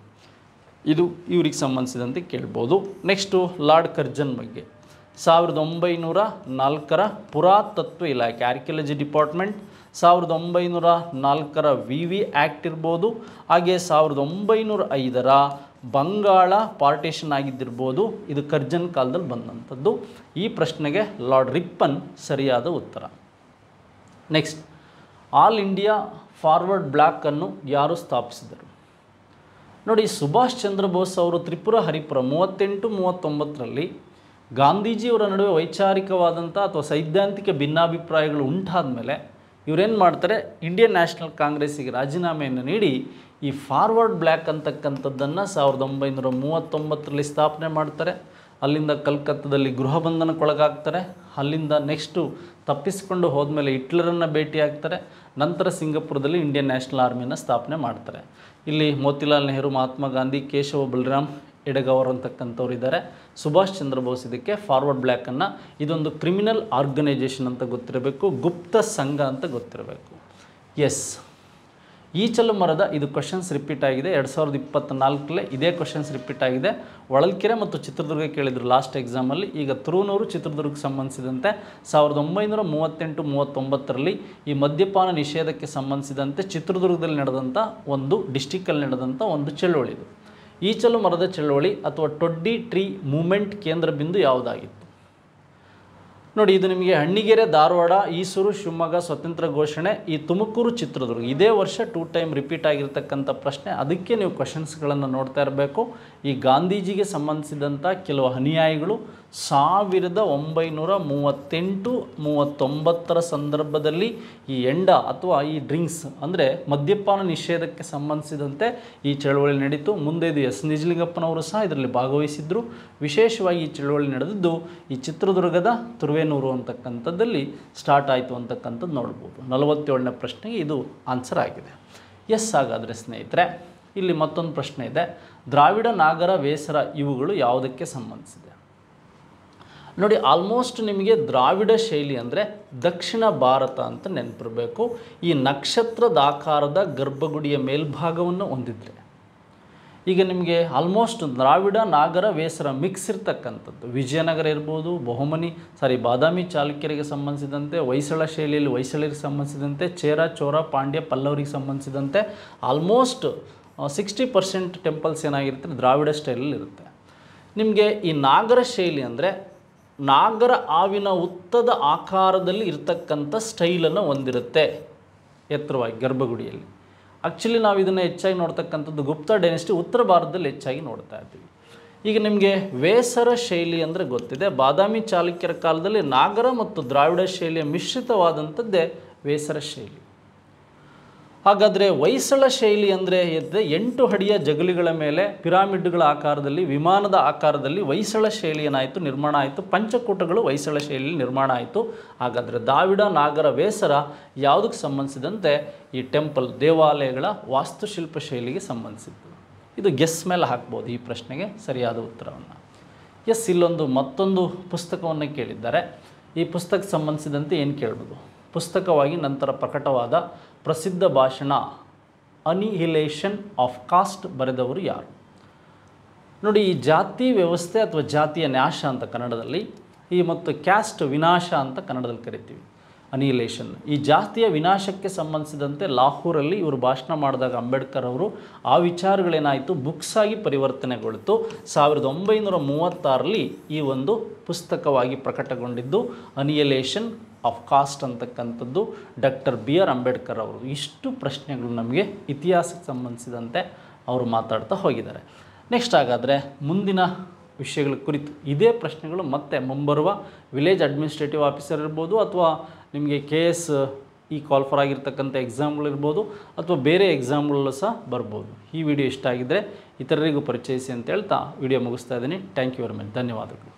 ಇದು ಇವ್ರಿಗೆ ಸಂಬಂಧಿಸಿದಂತೆ ಕೇಳ್ಬೋದು. ನೆಕ್ಸ್ಟು ಲಾರ್ಡ್ ಕರ್ಜನ್ ಬಗ್ಗೆ 1904ರ ಪುರಾತತ್ವ ಇಲಾಖೆ ಆರ್ಕಿಯಾಲಜಿ ಡಿಪಾರ್ಟ್ಮೆಂಟ್, 1904ರ VV ಆ್ಯಕ್ಟ್ ಇರ್ಬೋದು, ಹಾಗೆ 1905ರ ಬಂಗಾಳ ಪಾರ್ಟಿಷನ್ ಆಗಿದ್ದಿರ್ಬೋದು. ಇದು ಕರ್ಜನ್ ಕಾಲದಲ್ಲಿ ಬಂದಂಥದ್ದು. ಈ ಪ್ರಶ್ನೆಗೆ ಲಾರ್ಡ್ ರಿಪ್ಪನ್ ಸರಿಯಾದ ಉತ್ತರ. ನೆಕ್ಸ್ಟ್, ಆಲ್ ಇಂಡಿಯಾ ಫಾರ್ವರ್ಡ್ ಬ್ಲಾಕನ್ನು ಯಾರು ಸ್ಥಾಪಿಸಿದರು? ನೋಡಿ, ಸುಭಾಷ್ ಚಂದ್ರ ಬೋಸ್ ಅವರು ತ್ರಿಪುರ ಹರಿಪುರ 38-39ರಲ್ಲಿ ಗಾಂಧೀಜಿಯವರ ನಡುವೆ ವೈಚಾರಿಕವಾದಂಥ ಅಥವಾ ಸೈದ್ಧಾಂತಿಕ ಭಿನ್ನಾಭಿಪ್ರಾಯಗಳು ಉಂಟಾದ ಮೇಲೆ ಇವರೇನು ಮಾಡ್ತಾರೆ, ಇಂಡಿಯನ್ ನ್ಯಾಷನಲ್ ಕಾಂಗ್ರೆಸ್ಸಿಗೆ ರಾಜೀನಾಮೆಯನ್ನು ನೀಡಿ ಈ ಫಾರ್ವರ್ಡ್ ಬ್ಲ್ಯಾಕ್ ಅಂತಕ್ಕಂಥದ್ದನ್ನು 1939ರಲ್ಲಿ ಸ್ಥಾಪನೆ ಮಾಡ್ತಾರೆ. ಅಲ್ಲಿಂದ ಕಲ್ಕತ್ತಾದಲ್ಲಿ ಗೃಹ ಬಂಧನಕ್ಕೊಳಗಾಗ್ತಾರೆ. ಅಲ್ಲಿಂದ ನೆಕ್ಸ್ಟು ತಪ್ಪಿಸಿಕೊಂಡು ಹೋದ್ಮೇಲೆ ಹಿಟ್ಲರನ್ನು ಭೇಟಿಯಾಗ್ತಾರೆ. ನಂತರ ಸಿಂಗಪುರದಲ್ಲಿ ಇಂಡಿಯನ್ ನ್ಯಾಷನಲ್ ಆರ್ಮಿಯನ್ನು ಸ್ಥಾಪನೆ ಮಾಡ್ತಾರೆ. ಇಲ್ಲಿ ಮೋತಿಲಾಲ್ ನೆಹರು, ಮಹಾತ್ಮ ಗಾಂಧಿ, ಕೇಶವ ಬಲರಾಮ್ ಎಡಗವರ್ ಅಂತಕ್ಕಂಥವ್ರು ಇದ್ದಾರೆ. ಸುಭಾಷ್ ಚಂದ್ರ ಬೋಸ್ ಇದಕ್ಕೆ ಫಾರ್ವರ್ಡ್ ಬ್ಲ್ಯಾಕನ್ನು ಇದೊಂದು ಕ್ರಿಮಿನಲ್ ಆರ್ಗನೈಜೇಷನ್ ಅಂತ ಗೊತ್ತಿರಬೇಕು, ಗುಪ್ತ ಸಂಘ ಅಂತ ಗೊತ್ತಿರಬೇಕು. ಎಸ್, ಈಚಲು ಮರದ ಇದು ಕ್ವಶನ್ಸ್ ರಿಪೀಟ್ ಆಗಿದೆ. 2024 ಇದೇ ಕ್ವಶನ್ಸ್ ರಿಪೀಟ್ ಆಗಿದೆ. ಹೊಳಲ್ಕೆರೆ ಮತ್ತು ಚಿತ್ರದುರ್ಗ ಕೇಳಿದ್ರು ಲಾಸ್ಟ್ ಎಕ್ಸಾಮಲ್ಲಿ. ಈಗ ತುರುನೂರು ಚಿತ್ರದುರ್ಗಕ್ಕೆ ಸಂಬಂಧಿಸಿದಂತೆ 1938-39ರಲ್ಲಿ ಈ ಮದ್ಯಪಾನ ನಿಷೇಧಕ್ಕೆ ಸಂಬಂಧಿಸಿದಂತೆ ಚಿತ್ರದುರ್ಗದಲ್ಲಿ ನಡೆದಂಥ ಒಂದು ಡಿಸ್ಟಿಕ್ಕಲ್ಲಿ ನಡೆದಂಥ ಒಂದು ಚಳುವಳಿ ಇದು. ಈಚಲು ಮರದ ಚಳುವಳಿ ಅಥವಾ ಟೊಡ್ಡಿ ಟ್ರೀ ಮೂಮೆಂಟ್ ಕೇಂದ್ರ ಬಿಂದು ಯಾವುದಾಗಿತ್ತು? ನೋಡಿ, ಇದು ನಿಮಗೆ ಹಣ್ಣಿಗೆರೆ, ಧಾರವಾಡ, ಈಸೂರು, ಶಿವಮೊಗ್ಗ ಸ್ವತಂತ್ರ ಘೋಷಣೆ, ಈ ತುಮಕೂರು, ಚಿತ್ರದುರ್ಗ ಇದೇ ವರ್ಷ 2 ಟೈಮ್ ರಿಪೀಟ್ ಆಗಿರ್ತಕ್ಕಂಥ ಪ್ರಶ್ನೆ. ಅದಕ್ಕೆ ನೀವು ಕ್ವಶನ್ಸ್ಗಳನ್ನು ನೋಡ್ತಾ ಇರಬೇಕು. ಈ ಗಾಂಧೀಜಿಗೆ ಸಂಬಂಧಿಸಿದಂಥ ಕೆಲವು ಅನುಯಾಯಿಗಳು 1938-39 ಸಂದರ್ಭದಲ್ಲಿ ಈ ಎಂಡ ಅಥವಾ ಈ ಡ್ರಿಂಕ್ಸ್ ಅಂದರೆ ಮದ್ಯಪಾನ ನಿಷೇಧಕ್ಕೆ ಸಂಬಂಧಿಸಿದಂತೆ ಈ ಚಳವಳಿ ನಡೀತು. ಮುಂದೆ ಇದು ಎಸ್ ನಿಜಲಿಂಗಪ್ಪನವರು ಸಹ ಇದರಲ್ಲಿ ಭಾಗವಹಿಸಿದ್ರು. ವಿಶೇಷವಾಗಿ ಈ ಚಳವಳಿ ನಡೆದಿದ್ದು ಈ ಚಿತ್ರದುರ್ಗದ ತುರುವೇನೂರು ಅಂತಕ್ಕಂಥದ್ದಲ್ಲಿ ಸ್ಟಾರ್ಟ್ ಆಯಿತು ಅಂತಕ್ಕಂಥದ್ದು ನೋಡ್ಬೋದು. 47ನೇ ಪ್ರಶ್ನೆಗೆ ಇದು ಆನ್ಸರ್ ಆಗಿದೆ. ಎಸ್, ಹಾಗಾದರೆ ಸ್ನೇಹಿತರೆ ಇಲ್ಲಿ ಮತ್ತೊಂದು ಪ್ರಶ್ನೆ ಇದೆ. ದ್ರಾವಿಡ, ನಾಗರ, ವೇಸರ ಇವುಗಳು ಯಾವುದಕ್ಕೆ ಸಂಬಂಧಿಸಿದೆ? ನೋಡಿ, ಆಲ್ಮೋಸ್ಟ್ ನಿಮಗೆ ದ್ರಾವಿಡ ಶೈಲಿ ಅಂದರೆ ದಕ್ಷಿಣ ಭಾರತ ಅಂತ ನೆನಪಿರಬೇಕು. ಈ ನಕ್ಷತ್ರದ ಆಕಾರದ ಗರ್ಭಗುಡಿಯ ಮೇಲ್ಭಾಗವನ್ನು ಹೊಂದಿದ್ರೆ ಈಗ ನಿಮಗೆ ಆಲ್ಮೋಸ್ಟ್ ದ್ರಾವಿಡ, ನಾಗರ, ವೇಸರ ಮಿಕ್ಸ್ ಇರ್ತಕ್ಕಂಥದ್ದು. ವಿಜಯನಗರ ಇರ್ಬೋದು, ಬಾದಾಮಿ ಚಾಲುಕ್ಯರಿಗೆ ಸಂಬಂಧಿಸಿದಂತೆ, ಹೊಯ್ಸಳ ಶೈಲಿಯಲ್ಲಿ ಹೊಯ್ಸಳರಿಗೆ ಸಂಬಂಧಿಸಿದಂತೆ, ಚೇರ, ಚೋರ, ಪಾಂಡ್ಯ, ಪಲ್ಲವರಿಗೆ ಸಂಬಂಧಿಸಿದಂತೆ ಆಲ್ಮೋಸ್ಟ್ 60% ಟೆಂಪಲ್ಸ್ ಏನಾಗಿರುತ್ತೆ ದ್ರಾವಿಡ ಸ್ಟೈಲಲ್ಲಿ ಇರುತ್ತೆ. ನಿಮಗೆ ಈ ನಾಗರ ಶೈಲಿ ಅಂದರೆ ನಾಗರ ಹಾವಿನ ಉತ್ತದ ಆಕಾರದಲ್ಲಿ ಇರ್ತಕ್ಕಂಥ ಸ್ಟೈಲನ್ನು ಹೊಂದಿರುತ್ತೆ ಎತ್ತರವಾಗಿ ಗರ್ಭಗುಡಿಯಲ್ಲಿ. ಆ್ಯಕ್ಚುಲಿ ನಾವು ಇದನ್ನು ಹೆಚ್ಚಾಗಿ ನೋಡ್ತಕ್ಕಂಥದ್ದು ಗುಪ್ತ ಡೈನೆಸ್ಟಿ ಉತ್ತರ ಭಾರತದಲ್ಲಿ ಹೆಚ್ಚಾಗಿ ನೋಡ್ತಾ ಇದ್ದೀವಿ. ಈಗ ನಿಮಗೆ ವೇಸರ ಶೈಲಿ ಅಂದರೆ ಗೊತ್ತಿದೆ. ಬಾದಾಮಿ ಚಾಲುಕ್ಯರ ಕಾಲದಲ್ಲಿ ನಾಗರ ಮತ್ತು ದ್ರಾವಿಡ ಶೈಲಿಯ ಮಿಶ್ರಿತವಾದಂಥದ್ದೇ ವೇಸರ ಶೈಲಿ. ಹಾಗಾದರೆ ಹೊಯ್ಸಳ ಶೈಲಿ ಅಂದರೆ 8 ಅಡಿಯ ಜಗಲಿಗಳ ಮೇಲೆ ಪಿರಾಮಿಡ್ಗಳ ಆಕಾರದಲ್ಲಿ, ವಿಮಾನದ ಆಕಾರದಲ್ಲಿ ಹೊಯ್ಸಳ ಶೈಲಿ ಏನಾಯಿತು ನಿರ್ಮಾಣ ಆಯಿತು. ಪಂಚಕೂಟಗಳು ಹೊಯ್ಸಳ ಶೈಲಿಯಲ್ಲಿ ನಿರ್ಮಾಣ ಆಯಿತು. ಹಾಗಾದರೆ ದ್ರಾವಿಡ, ನಾಗರ, ವೇಸರ ಯಾವುದಕ್ಕೆ ಸಂಬಂಧಿಸಿದಂತೆ ಈ ಟೆಂಪಲ್ ದೇವಾಲಯಗಳ ವಾಸ್ತುಶಿಲ್ಪ ಶೈಲಿಗೆ ಸಂಬಂಧಿಸಿದ್ದು. ಇದು ಗೆಸ್ ಮೇಲೆ ಹಾಕ್ಬೋದು ಈ ಪ್ರಶ್ನೆಗೆ ಸರಿಯಾದ ಉತ್ತರವನ್ನು. ಎಸ್, ಇಲ್ಲೊಂದು ಮತ್ತೊಂದು ಪುಸ್ತಕವನ್ನು ಕೇಳಿದ್ದಾರೆ. ಈ ಪುಸ್ತಕಕ್ಕೆ ಸಂಬಂಧಿಸಿದಂತೆ ಏನು ಕೇಳ್ಬೋದು? ಪುಸ್ತಕವಾಗಿ ನಂತರ ಪ್ರಕಟವಾದ ಪ್ರಸಿದ್ಧ ಭಾಷಣ ಅನಿಹಿಲೇಷನ್ ಆಫ್ ಕಾಸ್ಟ್ ಬರೆದವರು ಯಾರು? ನೋಡಿ, ಈ ಜಾತಿ ವ್ಯವಸ್ಥೆ ಅಥವಾ ಜಾತಿಯ ನಾಶ ಅಂತ ಕನ್ನಡದಲ್ಲಿ, ಈ ಮತ್ತು ಕ್ಯಾಸ್ಟ್ ವಿನಾಶ ಅಂತ ಕನ್ನಡದಲ್ಲಿ ಕರಿತೀವಿ. ಅನಿಹಿಲೇಷನ್ ಈ ಜಾತಿಯ ವಿನಾಶಕ್ಕೆ ಸಂಬಂಧಿಸಿದಂತೆ ಲಾಹೋರಲ್ಲಿ ಇವರು ಭಾಷಣ ಮಾಡಿದಾಗ ಅಂಬೇಡ್ಕರ್ ಅವರು ಆ ವಿಚಾರಗಳೇನಾಯಿತು ಬುಕ್ಸ್ ಆಗಿ ಪರಿವರ್ತನೆಗೊಳ್ತು. 1936ರಲ್ಲಿ ಈ ಒಂದು ಪುಸ್ತಕವಾಗಿ ಪ್ರಕಟಗೊಂಡಿದ್ದು ಅನಿಹಿಲೇಷನ್ ಆಫ್ ಕಾಸ್ಟ್ ಅಂತಕ್ಕಂಥದ್ದು ಡಾಕ್ಟರ್ BR ಅಂಬೇಡ್ಕರ್ ಅವರು. ಇಷ್ಟು ಪ್ರಶ್ನೆಗಳು ನಮಗೆ ಇತಿಹಾಸಕ್ಕೆ ಸಂಬಂಧಿಸಿದಂತೆ ಅವರು ಮಾತಾಡ್ತಾ ಹೋಗಿದ್ದಾರೆ. ನೆಕ್ಸ್ಟ್ ಹಾಗಾದರೆ ಮುಂದಿನ ವಿಷಯಗಳ ಕುರಿತು ಇದೇ ಪ್ರಶ್ನೆಗಳು ಮತ್ತೆ ಮುಂಬರುವ ವಿಲೇಜ್ ಅಡ್ಮಿನಿಸ್ಟ್ರೇಟಿವ್ ಆಫೀಸರ್ ಇರ್ಬೋದು, ಅಥವಾ ನಿಮಗೆ KS ಕ್ವಾಲಿಫರ್ ಆಗಿರ್ತಕ್ಕಂಥ ಎಕ್ಸಾಮ್ಗಳಿರ್ಬೋದು, ಅಥವಾ ಬೇರೆ ಎಕ್ಸಾಮ್ಗಳಲ್ಲೂ ಸಹ ಬರ್ಬೋದು. ಈ ವಿಡಿಯೋ ಇಷ್ಟ ಆಗಿದ್ದರೆ ಇತರರಿಗೂ ಪರಿಚಯಿಸಿ ಅಂತ ಹೇಳ್ತಾ ವಿಡಿಯೋ ಮುಗಿಸ್ತಾ ಇದ್ದೀನಿ. Thank you very much. ಧನ್ಯವಾದಗಳು.